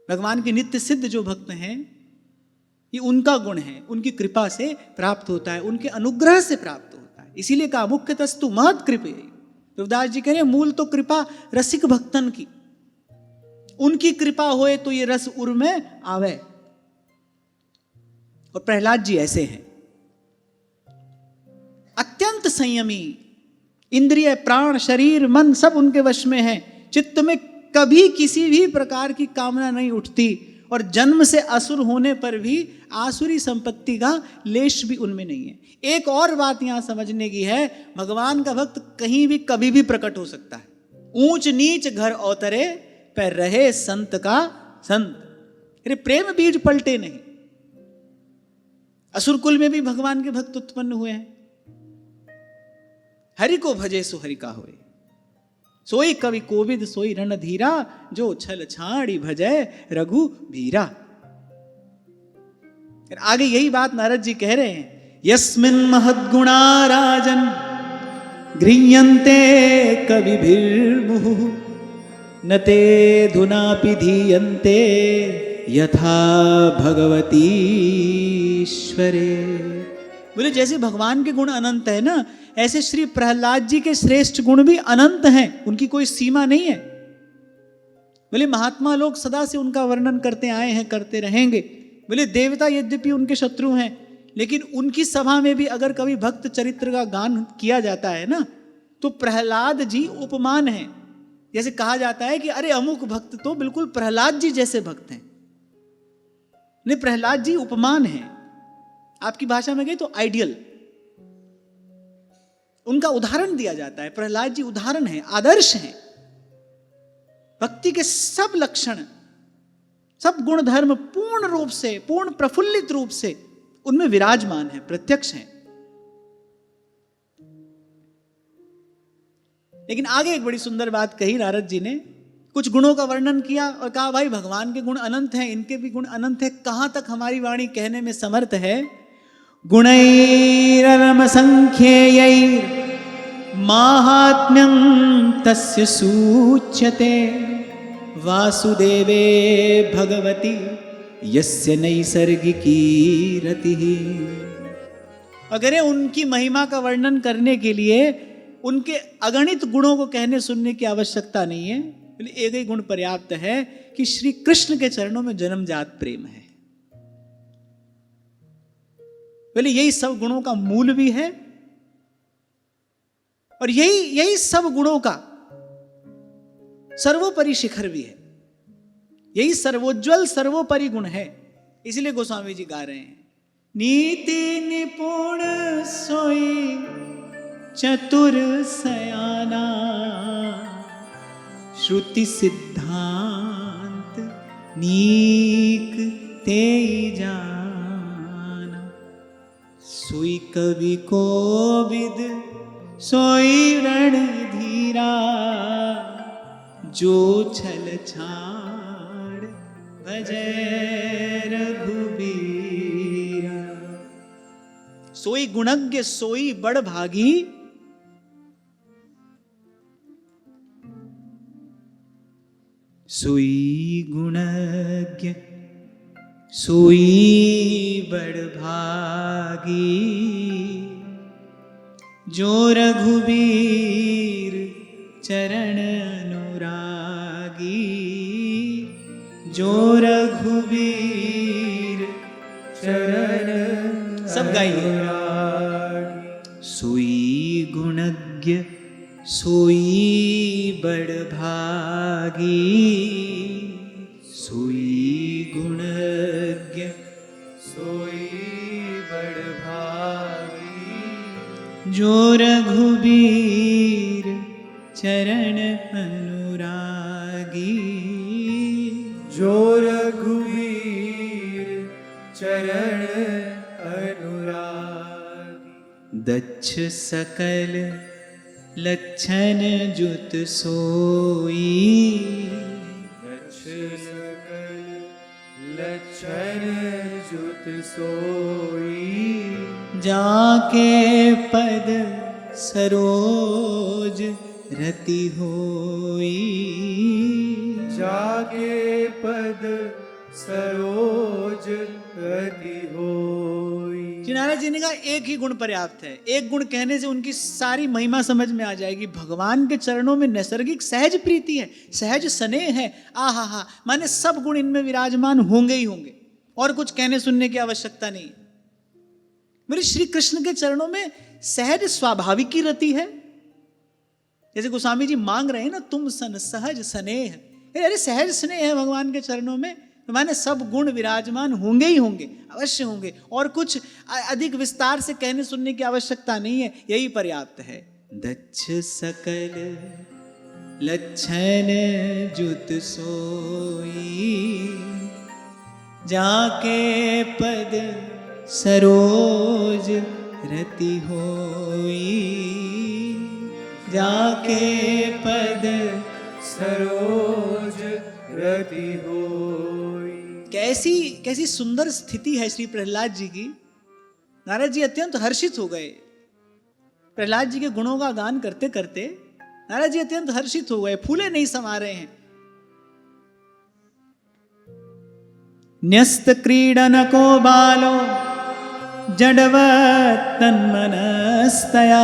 भगवान के नित्य सिद्ध जो भक्त हैं, ये उनका गुण है, उनकी कृपा से प्राप्त होता है, उनके अनुग्रह से प्राप्त होता है। इसीलिए कहा मुख्यतस्तु महत् कृपे। रविदास जी कह रहे हैं मूल तो कृपा रसिक भक्तन की, उनकी कृपा होए तो ये रस उर में आवे। और प्रहलाद जी ऐसे हैं, अत्यंत संयमी, इंद्रिय प्राण शरीर मन सब उनके वश में है। चित्त में कभी किसी भी प्रकार की कामना नहीं उठती, और जन्म से असुर होने पर भी आसुरी संपत्ति का लेश भी उनमें नहीं है। एक और बात यहां समझने की है, भगवान का भक्त कहीं भी कभी भी प्रकट हो सकता है। ऊंच नीच घर अवतरे पर रहे संत का संत। अरे प्रेम बीज पलटे नहीं। असुर कुल में भी भगवान के भक्त उत्पन्न हुए हैं। हरि को भजे सो हरि का होए, सोई कवि कोविद सोई रणधीरा, जो छल छाड़ी भजय रघु बीरा। आगे यही बात नारद जी कह रहे हैं, यस्मिन् महद्गुणा राजन गृह्यन्ते कविभिर्मुहुः, न ते धुनापि धीयन्ते यथा भगवतीश्वरे। बोले जैसे भगवान के गुण अनंत है ना, ऐसे श्री प्रहलाद जी के श्रेष्ठ गुण भी अनंत हैं, उनकी कोई सीमा नहीं है। बोले महात्मा लोग सदा से उनका वर्णन करते आए हैं, करते रहेंगे। बोले देवता यद्यपि उनके शत्रु हैं, लेकिन उनकी सभा में भी अगर कभी भक्त चरित्र का गान किया जाता है ना, तो प्रहलाद जी उपमान है। जैसे कहा जाता है कि अरे अमुक भक्त तो बिल्कुल प्रहलाद जी जैसे भक्त हैं। नहीं, प्रहलाद जी उपमान है। आपकी भाषा में गए तो आइडियल, उनका उदाहरण दिया जाता है। प्रहलाद जी उदाहरण है, आदर्श हैं। भक्ति के सब लक्षण, सब गुण धर्म पूर्ण रूप से, पूर्ण प्रफुल्लित रूप से उनमें विराजमान है, प्रत्यक्ष हैं। लेकिन आगे एक बड़ी सुंदर बात कही नारद जी ने। कुछ गुणों का वर्णन किया और कहा भाई भगवान के गुण अनंत हैं, इनके भी गुण अनंत है। कहां तक हमारी वाणी कहने में समर्थ है? गुणैररम संख्यैर माहात्म्यं तस्य सूच्यते, वासुदेवे भगवती यस्य नैसर्गिकी रतिः। अगर उनकी महिमा का वर्णन करने के लिए उनके अगणित गुणों को कहने सुनने की आवश्यकता नहीं है। एक ही गुण पर्याप्त है कि श्री कृष्ण के चरणों में जन्मजात प्रेम है। बोले यही सब गुणों का मूल भी है, और यही सब गुणों का सर्वोपरि शिखर भी है। यही सर्वोज्वल सर्वोपरि गुण है। इसलिए गोस्वामी जी गा रहे हैं, नीति निपुण सोई चतुर सयाना, श्रुति सिद्धांत नीक तेई जाना, सोई कवि कोविद सोई रणधीरा, जो छल छाड़ भजै रघुबीरा। सोई गुणज्ञ सोई बड़ भागी, सोई गुणज्ञ सोई बड़ भागी, जो रघुबीर चरण अनुरागी, जो रघुबीर चरण। सब गाइए। सोई गुणज्ञ सोई बड़ भागी, सोई गुणज्ञ सोई बड़ भागी, जो रघुबीर चरण अनुरागी, जो रघुबीर चरण अनुरागी। दक्ष सकल लक्षण जुत सोई। लक्षण जुत सोई। जाके पद सरोज रति होई। जाके पद सरोज रति होई। श्री नारद जी ने कहा एक ही गुण पर्याप्त है। एक गुण कहने से उनकी सारी महिमा समझ में आ जाएगी। भगवान के चरणों में नैसर्गिक सहज प्रीति है, सहज स्नेह है। आहा हा, माने सब गुण इनमें विराजमान होंगे ही होंगे, और कुछ कहने सुनने की आवश्यकता नहीं। मेरे श्री कृष्ण के चरणों में सहज स्वाभाविक की रति है। जैसे गोस्वामी जी मांग रहे हैं ना, तुम सन सहज स्नेह। अरे सहज स्नेह है भगवान के चरणों में, तो माने सब गुण विराजमान होंगे ही होंगे, अवश्य होंगे, और कुछ अधिक विस्तार से कहने सुनने की आवश्यकता नहीं है, यही पर्याप्त है। दक्ष सकल लक्षण जुत सोई। जाके पद सरोज रति होई। जाके पद सरोज रति होई। कैसी कैसी सुंदर स्थिति है श्री प्रहलाद जी की। नारद जी अत्यंत हर्षित हो गए। प्रहलाद जी के गुणों का गान करते करते नारद जी अत्यंत हर्षित हो गए, फूले नहीं समा रहे हैं। न्यस्त क्रीडन को बालो जडवत् तन्मनस्तया।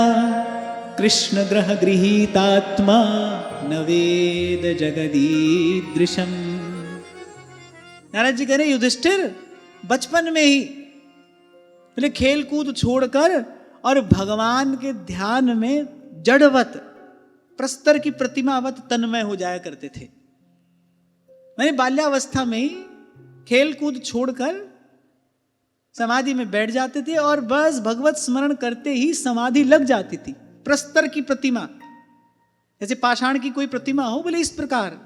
कृष्ण ग्रह गृहीतात्मा न वेद जगदीदृशम। नारद जी कह रहे युधिष्ठिर बचपन में ही बोले खेल कूद छोड़कर और भगवान के ध्यान में जड़वत, प्रस्तर की प्रतिमावत तन्मय हो जाया करते थे। मैंने बाल्यावस्था में ही खेल कूद छोड़कर समाधि में बैठ जाते थे और बस भगवत स्मरण करते ही समाधि लग जाती थी। प्रस्तर की प्रतिमा, जैसे पाषाण की कोई प्रतिमा हो, बोले इस प्रकार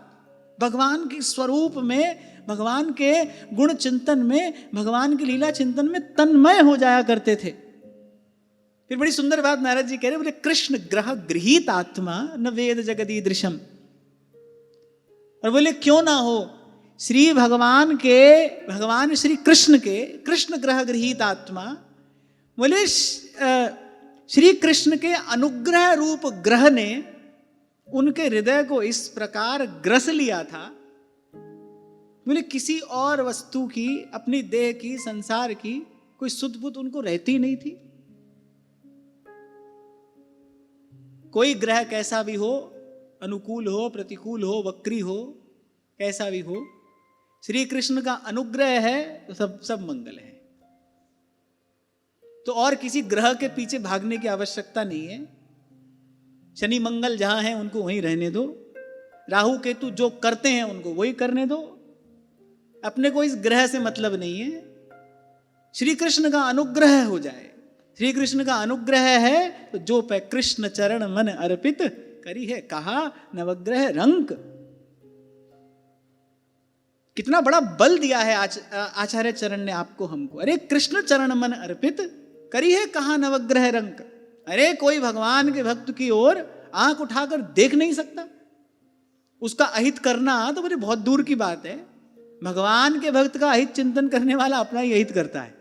भगवान के स्वरूप में, भगवान के गुण चिंतन में, भगवान की लीला चिंतन में तन्मय हो जाया करते थे। फिर बड़ी सुंदर बात नारद जी कह रहे, बोले कृष्ण ग्रह गृहीत आत्मा न वेद जगदीदृशम। और बोले क्यों ना हो, श्री भगवान के, भगवान श्री कृष्ण के, कृष्ण ग्रह गृहीत आत्मा, बोले श्री कृष्ण के अनुग्रह रूप ग्रह ने उनके हृदय को इस प्रकार ग्रस लिया था, बोले किसी और वस्तु की, अपनी देह की, संसार की कोई सुध बुध उनको रहती नहीं थी। कोई ग्रह कैसा भी हो, अनुकूल हो, प्रतिकूल हो, वक्री हो, कैसा भी हो, श्री कृष्ण का अनुग्रह है तो सब मंगल है। तो और किसी ग्रह के पीछे भागने की आवश्यकता नहीं है। शनि मंगल जहां हैं उनको वहीं रहने दो, राहु केतु जो करते हैं उनको वही करने दो, अपने को इस ग्रह से मतलब नहीं है। श्री कृष्ण का अनुग्रह हो जाए, श्री कृष्ण का अनुग्रह है तो जो पे कृष्ण चरण मन अर्पित करी है, कहा नवग्रह रंक। कितना बड़ा बल दिया है आचार्य चरण ने आपको, हमको। अरे कृष्ण चरण मन अर्पित करी है, कहा नवग्रह रंक। अरे कोई भगवान के भक्त की ओर आंख उठाकर देख नहीं सकता, उसका अहित करना तो बड़े बहुत दूर की बात है। भगवान के भक्त का अहित चिंतन करने वाला अपना ही अहित करता है।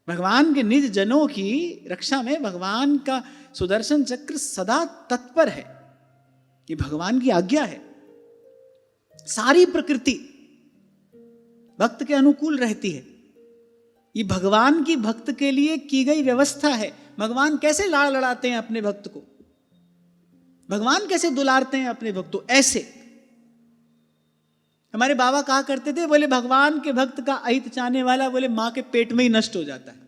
भगवान के निज जनों की रक्षा में भगवान का सुदर्शन चक्र सदा तत्पर है, ये भगवान की आज्ञा है। सारी प्रकृति भक्त के अनुकूल रहती है, ये भगवान की भक्त के लिए की गई व्यवस्था है। भगवान कैसे लाड़ लड़ाते हैं अपने भक्त को, भगवान कैसे दुलारते हैं अपने भक्त को, ऐसे। हमारे बाबा कहा करते थे, बोले भगवान के भक्त का अहित चाहने वाला बोले मां के पेट में ही नष्ट हो जाता है,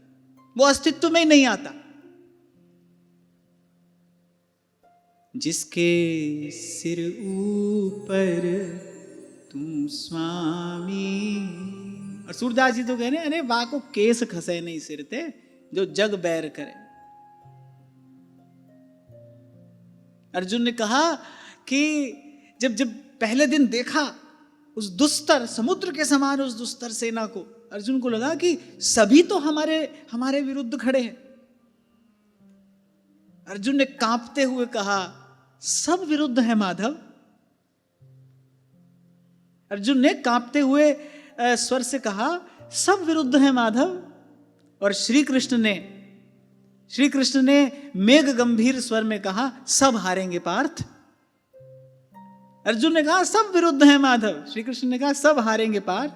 वो अस्तित्व में ही नहीं आता। जिसके सिर ऊपर तुम स्वामी। और सूरदास जी तो कह रहे, अरे वाह को केस खसे नहीं सिर ते, जो जग बैर करे। अर्जुन ने कहा कि जब पहले दिन देखा उस दुस्तर, समुद्र के समान उस दुस्तर सेना को, अर्जुन को लगा कि सभी तो हमारे विरुद्ध खड़े हैं, अर्जुन ने कांपते हुए कहा, सब विरुद्ध है माधव। अर्जुन ने कांपते हुए स्वर से कहा, सब विरुद्ध है माधव। और श्री कृष्ण ने मेघ गंभीर स्वर में कहा, सब हारेंगे पार्थ। अर्जुन ने कहा सब विरुद्ध है माधव, श्री कृष्ण ने कहा सब हारेंगे पार्थ।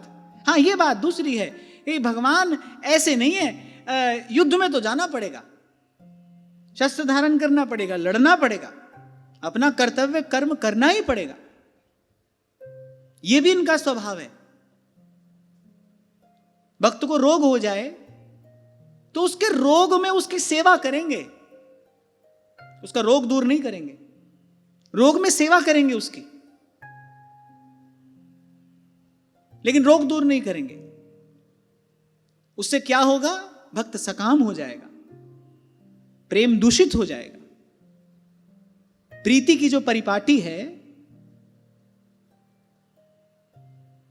हाँ, ये बात दूसरी है कि भगवान ऐसे नहीं है, युद्ध में तो जाना पड़ेगा, शस्त्र धारण करना पड़ेगा, लड़ना पड़ेगा, अपना कर्तव्य कर्म करना ही पड़ेगा। यह भी इनका स्वभाव है। भक्त को रोग हो जाए तो उसके रोग में उसकी सेवा करेंगे, उसका रोग दूर नहीं करेंगे, रोग में सेवा करेंगे उसकी, लेकिन रोग दूर नहीं करेंगे। उससे क्या होगा? भक्त सकाम हो जाएगा, प्रेम दूषित हो जाएगा, प्रीति की जो परिपाटी है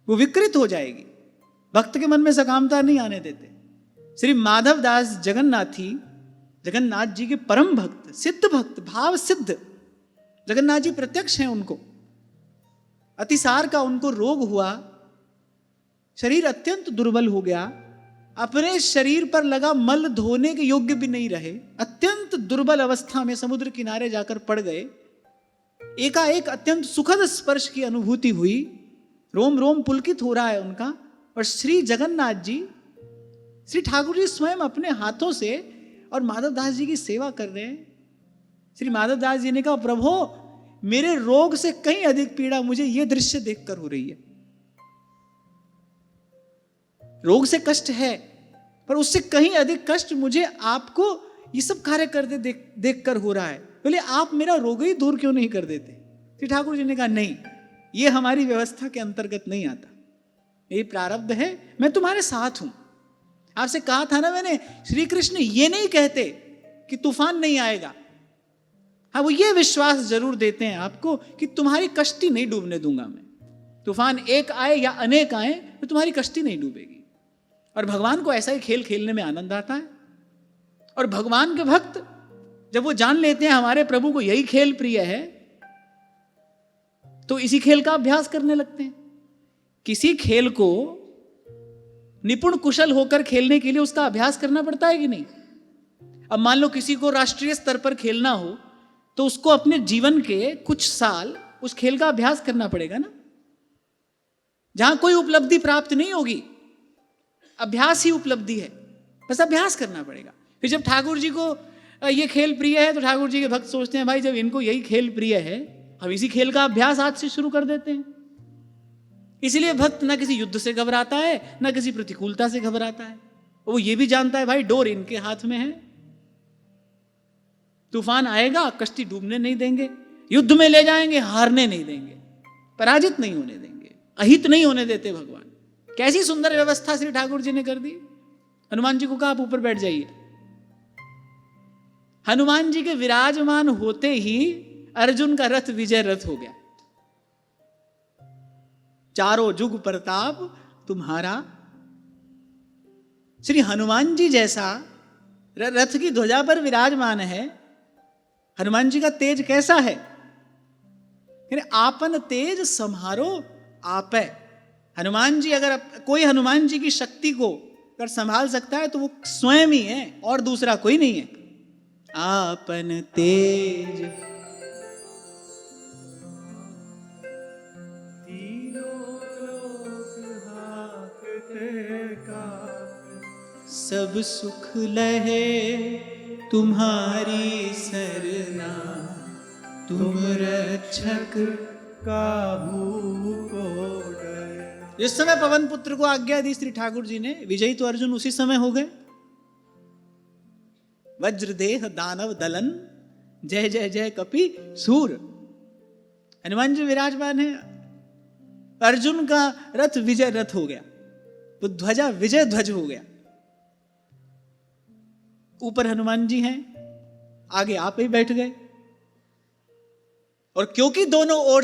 वो विकृत हो जाएगी। भक्त के मन में सकामता नहीं आने देते। श्री माधव दास जगन्नाथ जी के परम भक्त, सिद्ध भक्त, भाव सिद्ध जगन्नाथ जी प्रत्यक्ष हैं उनको। अतिसार का उनको रोग हुआ, शरीर अत्यंत दुर्बल हो गया, अपने शरीर पर लगा मल धोने के योग्य भी नहीं रहे, अत्यंत दुर्बल अवस्था में समुद्र किनारे जाकर पड़ गए। एकाएक अत्यंत सुखद स्पर्श की अनुभूति हुई, रोम रोम पुलकित हो रहा है उनका। और श्री जगन्नाथ जी, श्री ठाकुर जी स्वयं अपने हाथों से और माधव दास जी की सेवा कर रहे हैं। श्री माधव दास जी ने कहा, प्रभु मेरे रोग से कहीं अधिक पीड़ा मुझे यह दृश्य देखकर हो रही है। रोग से कष्ट है, पर उससे कहीं अधिक कष्ट मुझे आपको ये सब कार्य करते देखकर हो रहा है। बोले आप मेरा रोग ही दूर क्यों नहीं कर देते? श्री ठाकुर जी ने कहा, नहीं, ये हमारी व्यवस्था के अंतर्गत नहीं आता, यही प्रारब्ध है, मैं तुम्हारे साथ हूं। आपसे कहा था ना मैंने, श्री कृष्ण ये नहीं कहते कि तूफान नहीं आएगा, हाँ वो ये विश्वास जरूर देते हैं आपको कि तुम्हारी कश्ती नहीं डूबने दूंगा मैं। तूफान एक आए या अनेक आए तो तुम्हारी कश्ती नहीं डूबेगी। और भगवान को ऐसा ही खेल खेलने में आनंद आता है। और भगवान के भक्त जब वो जान लेते हैं हमारे प्रभु को यही खेल प्रिय है, तो इसी खेल का अभ्यास करने लगते हैं। किसी खेल को निपुण कुशल होकर खेलने के लिए उसका अभ्यास करना पड़ता है कि नहीं? अब मान लो किसी को राष्ट्रीय स्तर पर खेलना हो तो उसको अपने जीवन के कुछ साल उस खेल का अभ्यास करना पड़ेगा ना। जहां कोई उपलब्धि प्राप्त नहीं होगी, अभ्यास ही उपलब्धि है, बस अभ्यास करना पड़ेगा। फिर जब ठाकुर जी को ये खेल प्रिय है तो ठाकुर जी के भक्त सोचते हैं, भाई जब इनको यही खेल प्रिय है, हम इसी खेल का अभ्यास आज से शुरू कर देते हैं। इसलिए भक्त ना किसी युद्ध से घबराता है, ना किसी प्रतिकूलता से घबराता है। वो ये भी जानता है भाई डोर इनके हाथ में है, तूफान आएगा कश्ती डूबने नहीं देंगे, युद्ध में ले जाएंगे हारने नहीं देंगे, पराजित नहीं होने देंगे, अहित नहीं होने देते भगवान। कैसी सुंदर व्यवस्था श्री ठाकुर जी ने कर दी। हनुमान जी को कहा आप ऊपर बैठ जाइए। हनुमान जी के विराजमान होते ही अर्जुन का रथ विजय रथ हो गया। चारों जुग प्रताप तुम्हारा। श्री हनुमान जी जैसा रथ की ध्वजा पर विराजमान है। हनुमान जी का तेज कैसा है? आपन तेज सम्हारो आपे। हनुमान जी, अगर कोई हनुमान जी की शक्ति को अगर संभाल सकता है तो वो स्वयं ही है और दूसरा कोई नहीं है। आपन तेज सब सुख लहे तुम्हारी सरना, तुम रक्षक काहू को डर। जिस समय पवन पुत्र को आज्ञा दी श्री ठाकुर जी ने, विजयी तो अर्जुन उसी समय हो गए। वज्रदेह दानव दलन, जय जय जय कपि सूर। हनुमान जी विराजमान है, अर्जुन का रथ विजय रथ हो गया, वो ध्वजा विजय ध्वज हो गया। ऊपर हनुमान जी हैं, आगे आप ही बैठ गए। और क्योंकि दोनों ओर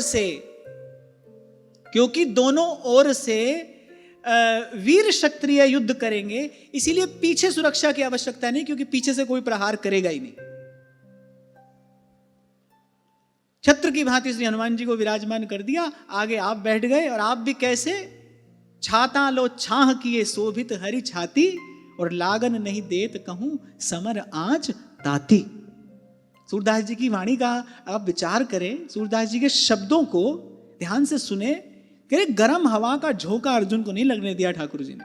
से वीर क्षत्रिय युद्ध करेंगे, इसीलिए पीछे सुरक्षा की आवश्यकता नहीं, क्योंकि पीछे से कोई प्रहार करेगा ही नहीं। छत्र की भांति श्री हनुमान जी को विराजमान कर दिया, आगे आप बैठ गए और आप भी कैसे, छाता लो छाह किए शोभित हरि छाती, और लागन नहीं देत कहूं समर आंच ताती। सूरदास जी की वाणी का आप विचार करें, सूरदास जी के शब्दों को ध्यान से सुने। कह रहे गर्म हवा का झोंका अर्जुन को नहीं लगने दिया ठाकुर जी ने।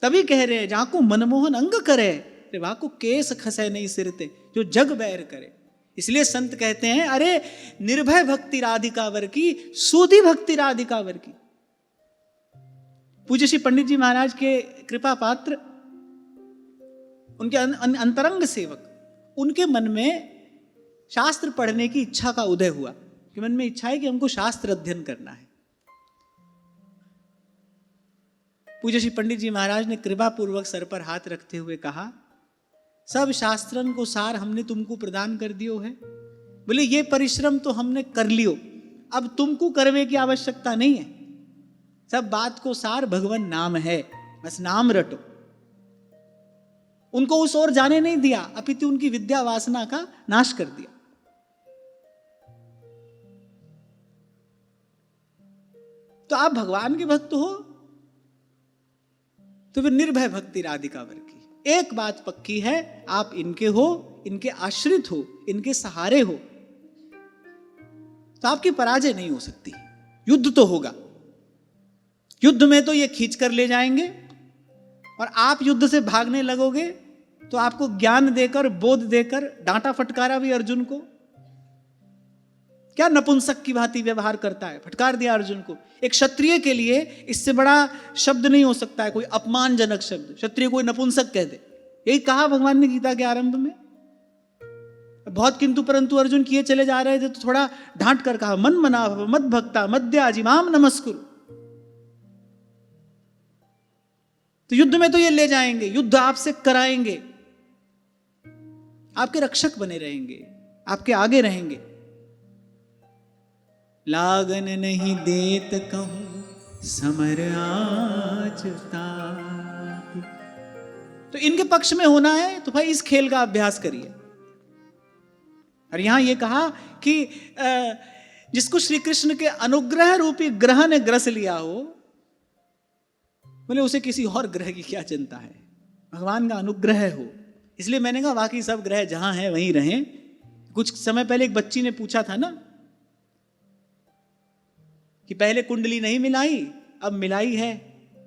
तभी कह रहे जहां को मनमोहन अंग करे, वहां को केस खसे नहीं सिरते, जो जग बैर करे। इसलिए संत कहते हैं अरे निर्भय भक्ति राधिकावर की, सूधी भक्ति राधिकावर की। पूज्य श्री पंडित जी महाराज के कृपा पात्र, उनके अंतरंग सेवक, उनके मन में शास्त्र पढ़ने की इच्छा का उदय हुआ कि मन में इच्छा है कि हमको शास्त्र अध्ययन करना है। पूज्य श्री पंडित जी महाराज ने कृपा पूर्वक सर पर हाथ रखते हुए कहा, सब शास्त्रन को सार हमने तुमको प्रदान कर दियो है। बोले ये परिश्रम तो हमने कर लियो, अब तुमको करने की आवश्यकता नहीं है। सब बात को सार भगवान नाम है, बस नाम रटो। उनको उस ओर जाने नहीं दिया, अपितु उनकी विद्या वासना का नाश कर दिया। तो आप भगवान के भक्त हो तो फिर निर्भय भक्ति राधिकावर की। एक बात पक्की है, आप इनके हो, इनके आश्रित हो, इनके सहारे हो, तो आपकी पराजय नहीं हो सकती। युद्ध तो होगा, युद्ध में तो ये खींच कर ले जाएंगे, और आप युद्ध से भागने लगोगे तो आपको ज्ञान देकर, बोध देकर, डांटा फटकारा भी अर्जुन को। क्या नपुंसक की भांति व्यवहार करता है, फटकार दिया अर्जुन को। एक क्षत्रिय के लिए इससे बड़ा शब्द नहीं हो सकता है कोई अपमानजनक शब्द, क्षत्रिय कोई नपुंसक कह दे। यही कहा भगवान ने गीता के आरंभ में। बहुत किंतु परंतु अर्जुन किए चले जा रहे थे तो थोड़ा डांट कर कहा, मन मना मद भक्ता मद्याजिमाम नमस्कुरु। तो युद्ध में तो ये ले जाएंगे, युद्ध आपसे कराएंगे, आपके रक्षक बने रहेंगे, आपके आगे रहेंगे। लागन नहीं देत कहूं समर आज ताती। तो इनके पक्ष में होना है तो भाई इस खेल का अभ्यास करिए। और यहां यह कहा कि जिसको श्री कृष्ण के अनुग्रह रूपी ग्रह ने ग्रस लिया हो, बोले उसे किसी और ग्रह की क्या चिंता है, भगवान का अनुग्रह हो। इसलिए मैंने कहा बाकी सब ग्रह जहां हैं वहीं रहें। कुछ समय पहले एक बच्ची ने पूछा था ना कि पहले कुंडली नहीं मिलाई, अब मिलाई है,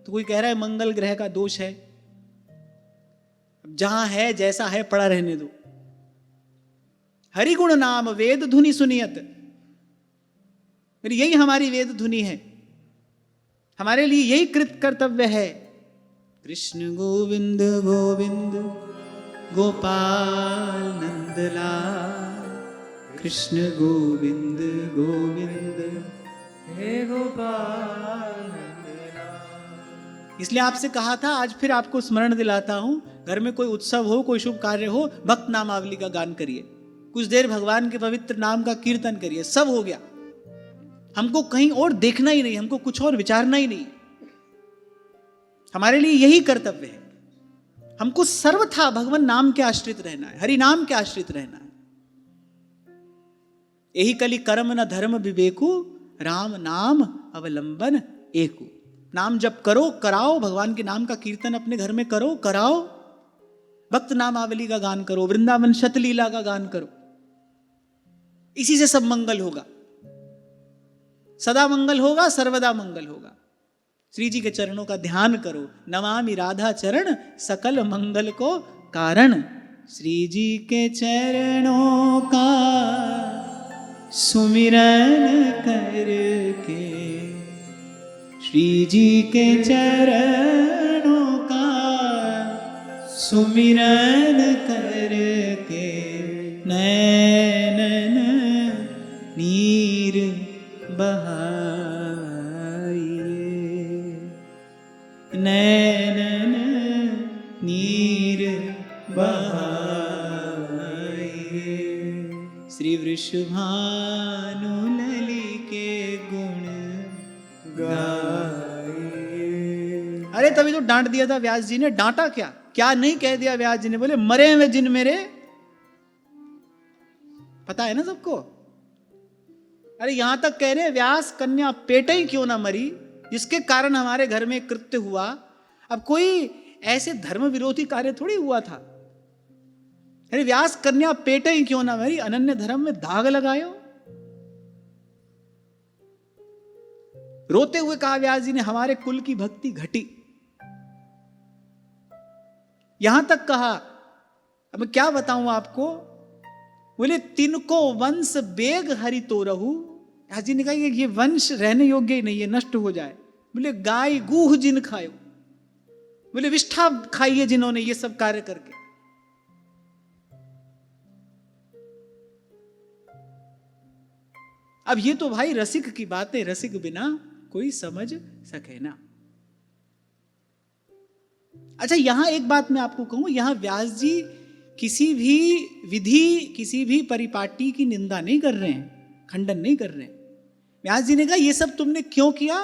तो कोई कह रहा है मंगल ग्रह का दोष है। अब जहां है जैसा है पड़ा रहने दो। हरिगुण नाम वेद धुनि सुनियत, यही हमारी वेद धुनि है, हमारे लिए यही कृत कर्तव्य है। कृष्ण गोविंद गोविंद गोपाल नंदलाल, कृष्ण गोविंद गोविंद हे गोपाल नंदलाल। इसलिए आपसे कहा था, आज फिर आपको स्मरण दिलाता हूं, घर में कोई उत्सव हो, कोई शुभ कार्य हो, भक्त नामावली का गान करिए, कुछ देर भगवान के पवित्र नाम का कीर्तन करिए, सब हो गया। हमको कहीं और देखना ही नहीं, हमको कुछ और विचारना ही नहीं। हमारे लिए यही कर्तव्य है। हमको सर्वथा भगवान नाम के आश्रित रहना है, हरि नाम के आश्रित रहना है। यही कली कर्म न धर्म विवेकु, राम नाम अवलंबन एकु। नाम जप करो, कराओ, भगवान के नाम का कीर्तन अपने घर में करो, कराओ, भक्त नामावली का गान करो, वृंदावन शतलीला का गान करो। इसी से सब मंगल होगा, सदा मंगल होगा, सर्वदा मंगल होगा। श्री जी के चरणों का ध्यान करो, नमामि राधा चरण सकल मंगल को कारण। श्री जी के चरणों का सुमिरन करके, श्री जी के चरणों का सुमिरन करके, नैनन नीर बहाइए, नैनन नीर बहाइए। श्री वृषभानु लली के गुण गाइए। अरे तभी तो डांट दिया था व्यास जी ने। डांटा क्या, क्या नहीं कह दिया व्यास जी ने? बोले मरे हुए जिन मेरे, पता है ना सबको, अरे यहां तक कह रहे व्यास कन्या पेट ही क्यों ना मरी, जिसके कारण हमारे घर में कृत्य हुआ। अब कोई ऐसे धर्म विरोधी कार्य थोड़ी हुआ था। अरे व्यास कन्या पेट ही क्यों ना मरी, अनन्य धर्म में दाग लगायो। रोते हुए कहा व्यास जी ने, हमारे कुल की भक्ति घटी। यहां तक कहा, अब मैं क्या बताऊं आपको, बोले तिनको वंश बेग हरि तो रहू। व्यास जी ने कहा ये वंश रहने योग्य ही नहीं है, नष्ट हो जाए। बोले गाय गूह जिन खायो, बोले विष्ठा खाइए जिन्होंने ये सब कार्य करके। अब ये तो भाई रसिक की बातें, रसिक बिना कोई समझ सके ना। अच्छा यहां एक बात मैं आपको कहूं, यहां व्यास जी किसी भी विधि, किसी भी परिपाटी की निंदा नहीं कर रहे हैं, खंडन नहीं कर रहे हैं। व्यास जी ने कहा ये सब तुमने क्यों किया,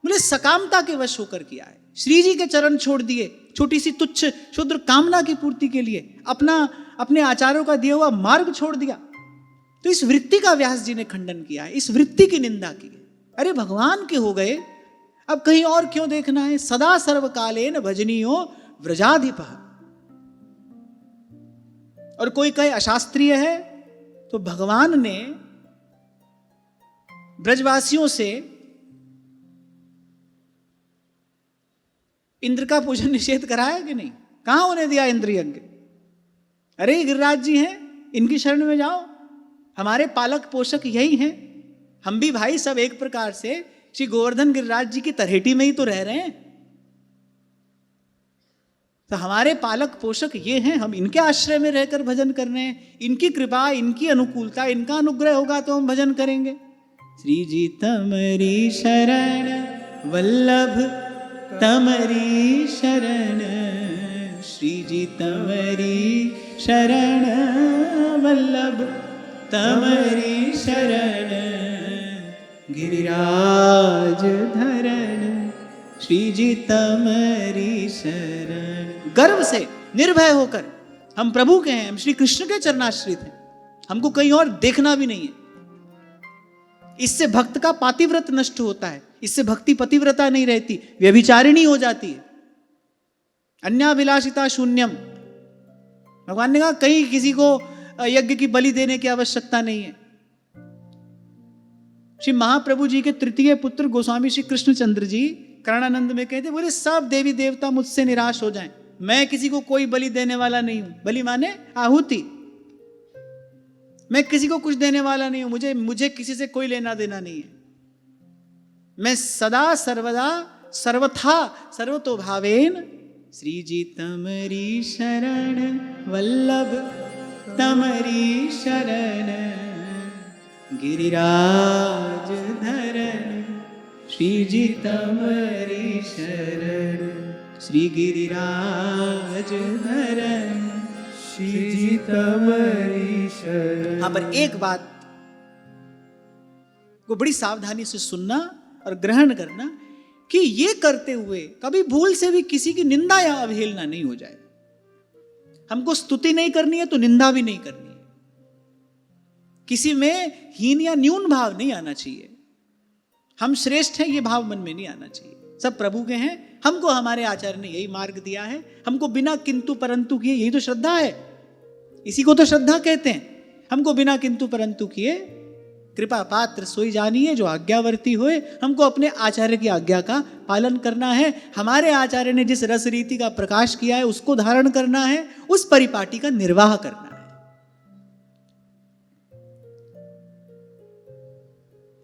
बोले सकामता के वश होकर किया है। श्री जी के चरण छोड़ दिए, छोटी सी तुच्छ क्षुद्र कामना की पूर्ति के लिए अपने आचार्यों का दिया हुआ मार्ग छोड़ दिया। तो इस वृत्ति का व्यास जी ने खंडन किया है, इस वृत्ति की निंदा की। अरे भगवान के हो गए, अब कहीं और क्यों देखना है। सदा सर्वकालेन भजनीयो व्रजाधिप। और कोई कहे अशास्त्रीय है, तो भगवान ने ब्रजवासियों से इंद्र का पूजन निषेध कराया कि नहीं? कहां उन्हें दिया इंद्र यज्ञ? अरे गिरिराज जी हैं, इनकी शरण में जाओ, हमारे पालक पोषक यही हैं। हम भी भाई सब एक प्रकार से श्री गोवर्धन गिरिराज जी की तरहेटी में ही तो रह रहे हैं। तो हमारे पालक पोषक ये हैं, हम इनके आश्रय में रहकर भजन कर रहे हैं। इनकी कृपा, इनकी अनुकूलता, इनका अनुग्रह होगा तो हम भजन करेंगे। श्री जी तमरी शरण वल्लभ तमरी शरण, श्री जी तमरी शरण वल्लभ तमरी शरण, गिरिराज धरण श्री जी तमरी शरण। गर्व से निर्भय होकर हम प्रभु के हैं, हम श्री कृष्ण के चरणाश्रित हैं, हमको कहीं और देखना भी नहीं है। इससे भक्त का पातिव्रत नष्ट होता है, इससे भक्ति पतिव्रता नहीं रहती, व्यभिचारिणी हो जाती है। अन्याभिलाषिता शून्यम। भगवान ने कहा कहीं किसी को यज्ञ की बलि देने की आवश्यकता नहीं है। श्री महाप्रभु जी के तृतीय पुत्र गोस्वामी श्री कृष्णचंद्र जी करणानंद में कहते, बोले सब देवी देवता मुझसे निराश हो जाएं, मैं किसी को कोई बलि देने वाला नहीं हूं। बलि माने आहुति। मैं किसी को कुछ देने वाला नहीं हूं, मुझे किसी से कोई लेना देना नहीं है। मैं सदा सर्वदा सर्वथा सर्वतोभावेन श्री जी तमरी शरण वल्लभ तमरी शरण, गिरिराज धरण श्री जी तमरी शरण, श्री गिरिराज धरण श्री जी तमरी शरण। यहां पर एक बात को बड़ी सावधानी से सुनना और ग्रहण करना कि ये करते हुए कभी भूल से भी किसी की निंदा या अवहेलना नहीं हो जाए। हमको स्तुति नहीं करनी है तो निंदा भी नहीं करनी है। किसी में हीन या न्यून भाव नहीं आना चाहिए। हम श्रेष्ठ हैं ये भाव मन में नहीं आना चाहिए। सब प्रभु के हैं, हमको हमारे आचार्य ने यही मार्ग दिया है। हमको बिना किंतु परंतु किए, यही तो श्रद्धा है, इसी को तो श्रद्धा कहते हैं। हमको बिना किंतु परंतु किए कृपा पात्र सोई जानिए जो आज्ञावर्ती होए। हमको अपने आचार्य की आज्ञा का पालन करना है। हमारे आचार्य ने जिस रस रीति का प्रकाश किया है उसको धारण करना है, उस परिपाटी का निर्वाह करना है।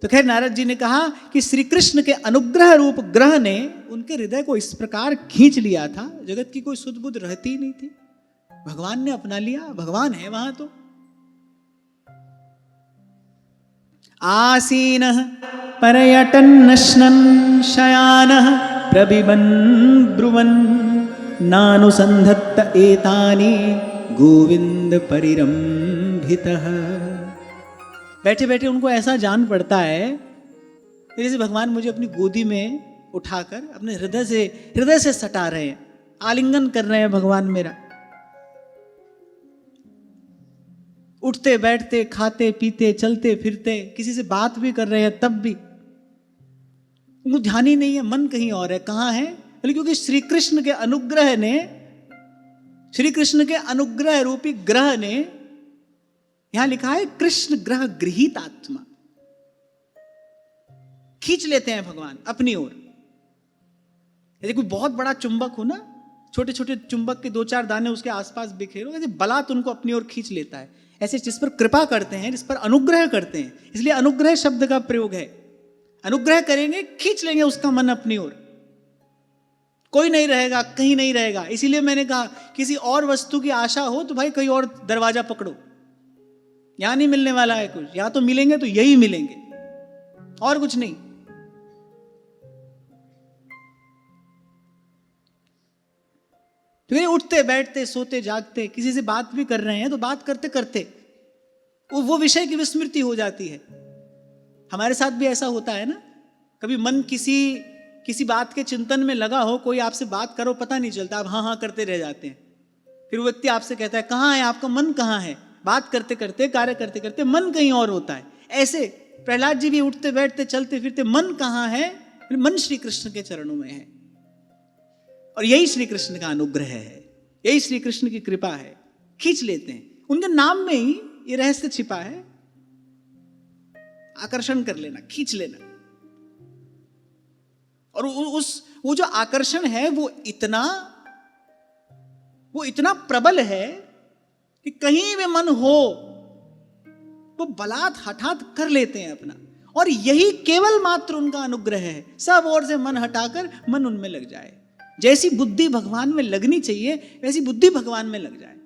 तो खैर नारद जी ने कहा कि श्री कृष्ण के अनुग्रह रूप ग्रह ने उनके हृदय को इस प्रकार खींच लिया था, जगत की कोई सुध बुध रहती ही नहीं थी। भगवान ने अपना लिया, भगवान है वहां। तो आसीनः पर्यटन्नश्नन् शयानः प्रबिबन् ब्रुवन् नानुसन्धत्त एतानि गोविंद परिरंभितः। बैठे बैठे उनको ऐसा जान पड़ता है जैसे भगवान मुझे अपनी गोदी में उठाकर अपने हृदय से सटा रहे हैं, आलिंगन कर रहे हैं भगवान मेरा। उठते बैठते, खाते पीते, चलते फिरते, किसी से बात भी कर रहे हैं तब भी उनको ध्यान ही नहीं है, मन कहीं और है। कहाँ है? क्योंकि श्री कृष्ण के अनुग्रह ने, श्री कृष्ण के अनुग्रह रूपी ग्रह ने, यहां लिखा है कृष्ण ग्रह गृहीत आत्मा, खींच लेते हैं भगवान अपनी ओर। यदि कोई बहुत बड़ा चुंबक हो ना, छोटे छोटे चुंबक के 2-4 दाने उसके आसपास बिखेरो, ऐसे बलात् उनको अपनी ओर खींच लेता है। ऐसे जिस पर कृपा करते हैं, जिस पर अनुग्रह करते हैं, इसलिए अनुग्रह शब्द का प्रयोग है। अनुग्रह करेंगे, खींच लेंगे उसका मन अपनी ओर, कोई नहीं रहेगा, कहीं नहीं रहेगा। इसीलिए मैंने कहा किसी और वस्तु की आशा हो तो भाई कहीं और दरवाजा पकड़ो, यहां नहीं मिलने वाला है कुछ, यहां तो मिलेंगे तो यही मिलेंगे, और कुछ नहीं। तो उठते बैठते, सोते जागते, किसी से बात भी कर रहे हैं तो बात करते करते वो विषय की विस्मृति हो जाती है। हमारे साथ भी ऐसा होता है ना, कभी मन किसी बात के चिंतन में लगा हो, कोई आपसे बात करो, पता नहीं चलता, आप हाँ हाँ करते रह जाते हैं। फिर वो व्यक्ति आपसे कहता है कहाँ है आपका मन, कहाँ है? बात करते करते, कार्य करते करते मन कहीं और होता है। ऐसे प्रहलाद जी भी उठते बैठते, चलते फिरते, मन कहाँ है? मन श्री कृष्ण के चरणों में है। और यही श्री कृष्ण का अनुग्रह है, यही श्री कृष्ण की कृपा है, खींच लेते हैं। उनके नाम में ही ये रहस्य छिपा है, आकर्षण कर लेना, खींच लेना। और वो जो आकर्षण है वो इतना प्रबल है कि कहीं भी मन हो वो बलात् हठात कर लेते हैं अपना। और यही केवल मात्र उनका अनुग्रह है, सब ओर से मन हटाकर मन उनमें लग जाए। जैसी बुद्धि भगवान में लगनी चाहिए वैसी बुद्धि भगवान में लग जाए।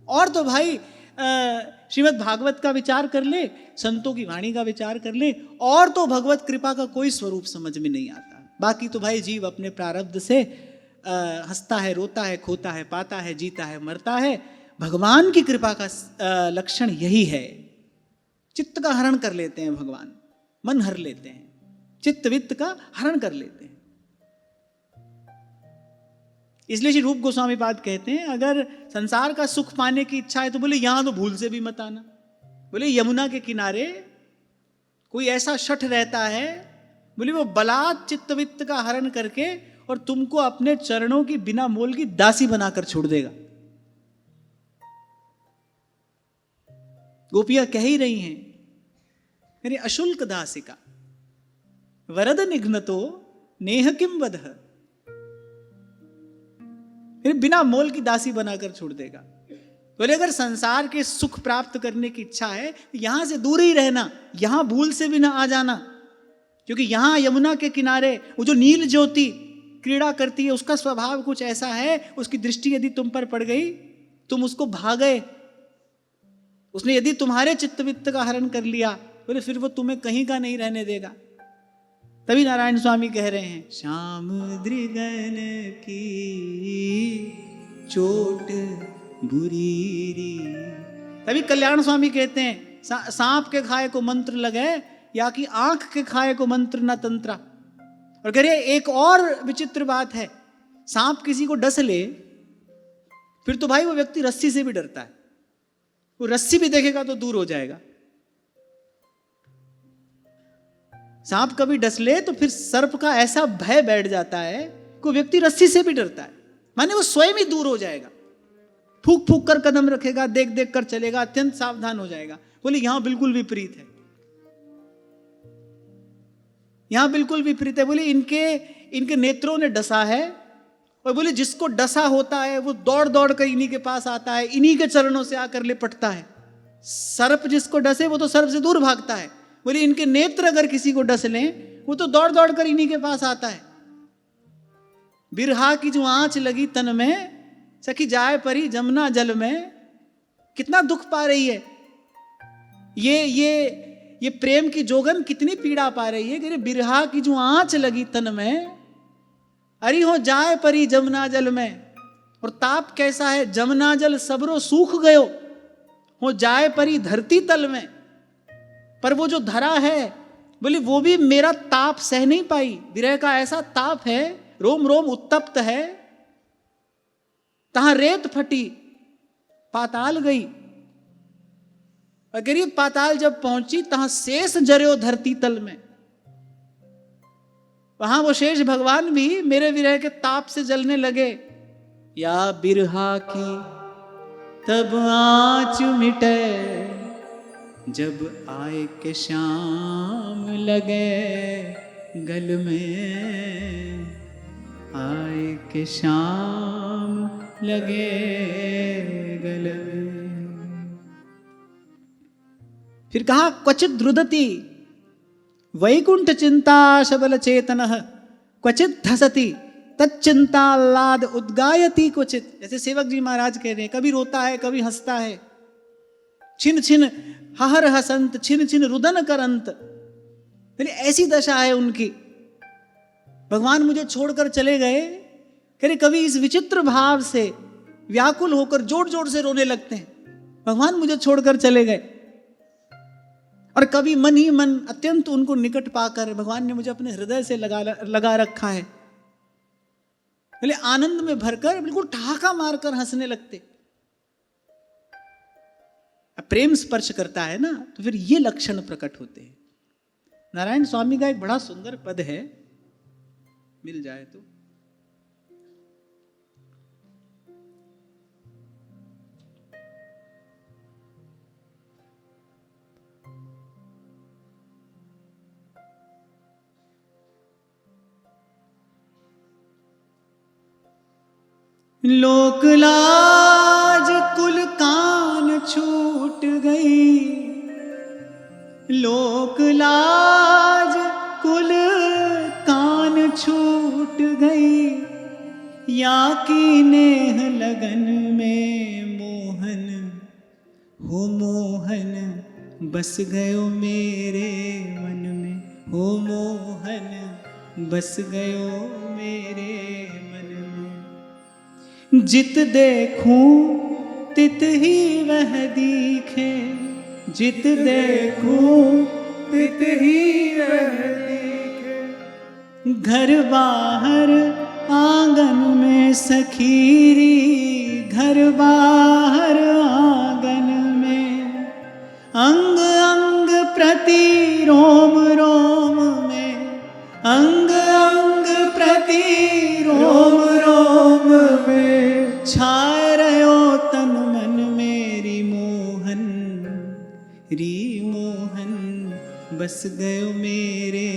और तो भाई श्रीमद् भागवत का विचार कर ले, संतों की वाणी का विचार कर ले, और तो भगवत कृपा का कोई स्वरूप समझ में नहीं आता। बाकी तो भाई जीव अपने प्रारब्ध से हंसता है, रोता है, खोता है, पाता है, जीता है, मरता है। भगवान की कृपा का लक्षण यही है, चित्त का हरण कर लेते हैं भगवान, मन हर लेते हैं, चित्त वित्त का हरण कर लेते हैं। इसलिए श्री रूप गोस्वामी पाद कहते हैं अगर संसार का सुख पाने की इच्छा है तो बोले यहां तो भूल से भी मत आना। बोले यमुना के किनारे कोई ऐसा शठ रहता है, बोले वो बलात् चित्त वित्त का हरण करके और तुमको अपने चरणों की बिना मोल की दासी बनाकर छोड़ देगा। गोपियां कह ही रही हैं, मेरे अशुल्क दासिका वरद निघ्नतो नेह किम वदह, फिर बिना मोल की दासी बनाकर छोड़ देगा। बोले अगर संसार के सुख प्राप्त करने की इच्छा है यहां से दूर ही रहना, यहां भूल से भी ना आ जाना, क्योंकि यहां यमुना के किनारे वो जो नील ज्योति क्रीड़ा करती है उसका स्वभाव कुछ ऐसा है, उसकी दृष्टि यदि तुम पर पड़ गई, तुम उसको भागे, उसने यदि तुम्हारे चित्त वित्त का हरण कर लिया, बोले फिर वो तुम्हें कहीं का नहीं रहने देगा। तभी नारायण स्वामी कह रहे हैं श्याम दृगन की चोट बुरीरी। तभी कल्याण स्वामी कहते हैं सांप के खाए को मंत्र लगे या कि आंख के खाए को मंत्र न तंत्रा। और कह रहे एक और विचित्र बात है, सांप किसी को डस ले फिर तो भाई वो व्यक्ति रस्सी से भी डरता है, वो रस्सी भी देखेगा तो दूर हो जाएगा। सांप कभी डस ले तो फिर सर्प का ऐसा भय बैठ जाता है कि व्यक्ति रस्सी से भी डरता है, माने वो स्वयं ही दूर हो जाएगा, फूक फूक कर कदम रखेगा, देख देख कर चलेगा, अत्यंत सावधान हो जाएगा। बोले यहां बिल्कुल विपरीत है, यहां बिल्कुल विपरीत है। बोले इनके नेत्रों ने डसा है, और बोले जिसको डसा होता है वो दौड़ दौड़ कर इन्हीं के पास आता है, इन्हीं के चरणों से आकर लिपटता है। सर्प जिसको डसे वो तो सर्प से दूर भागता है, बोले इनके नेत्र अगर किसी को डस लें वो तो दौड़ दौड़ कर इन्हीं के पास आता है। बिरहा की जो आंच लगी तन में, सखी जाए परी जमुना जल में, कितना दुख पा रही है ये प्रेम की जोगन कितनी पीड़ा पा रही है कि बिरहा की जो आंच लगी तन में, अरे हो जाए परी जमुना जल में। और ताप कैसा है, जमुना जल सबरो सूख गयो, हो जाए परी धरती तल में। पर वो जो धरा है बोले वो भी मेरा ताप सह नहीं पाई, विरह का ऐसा ताप है, रोम रोम उत्तप्त है, तहां रेत फटी पाताल गई। और गिरी पाताल जब पहुंची तहां शेष जर्यो धरती तल में। वहां वो शेष भगवान भी मेरे विरह के ताप से जलने लगे। या बिरहा की तब आँच मिटे, जब आए के शाम लगे गल में, आए के शाम लगे गल में। फिर कहा क्वचित रुदति वैकुंठ चिंता शबल चेतन, क्वचित धसति तच्चिंतालाद उद्गायति क्वचित। जैसे सेवक जी महाराज कह रहे हैं, कभी रोता है कभी हंसता है। छिन छिन हहर हसंत, छिन छिन रुदन करंत। ऐसी दशा है उनकी। भगवान मुझे छोड़कर चले गए, कह रहे कभी इस विचित्र भाव से व्याकुल होकर जोर जोर से रोने लगते हैं, भगवान मुझे छोड़कर चले गए। और कभी मन ही मन अत्यंत उनको निकट पाकर भगवान ने मुझे अपने हृदय से लगा रखा है। बोले आनंद में भरकर बिल्कुल ठहाका मारकर हंसने लगते। अब प्रेम स्पर्श करता है ना, तो फिर ये लक्षण प्रकट होते हैं। नारायण स्वामी का एक बड़ा सुंदर पद है, मिल जाए तो। लोक लाज कुल कान छूट गई, लोक लाज कुल कान छूट गई। या की नेह लगन में मोहन हो मोहन, बस गयो मेरे मन में हो मोहन, बस गयो मेरे मन में। जित देखूं तित ही वह दिखे, जित देखूं तित ही वह दिखे। घर बाहर आंगन में सखीरी, घर बाहर आंगन में। अंग अंग प्रति रोम रोम में, अंग अंग प्रति रोम रोम में। छाए रहो तन मन मेरी मोहन, री मोहन, बस गयो मेरे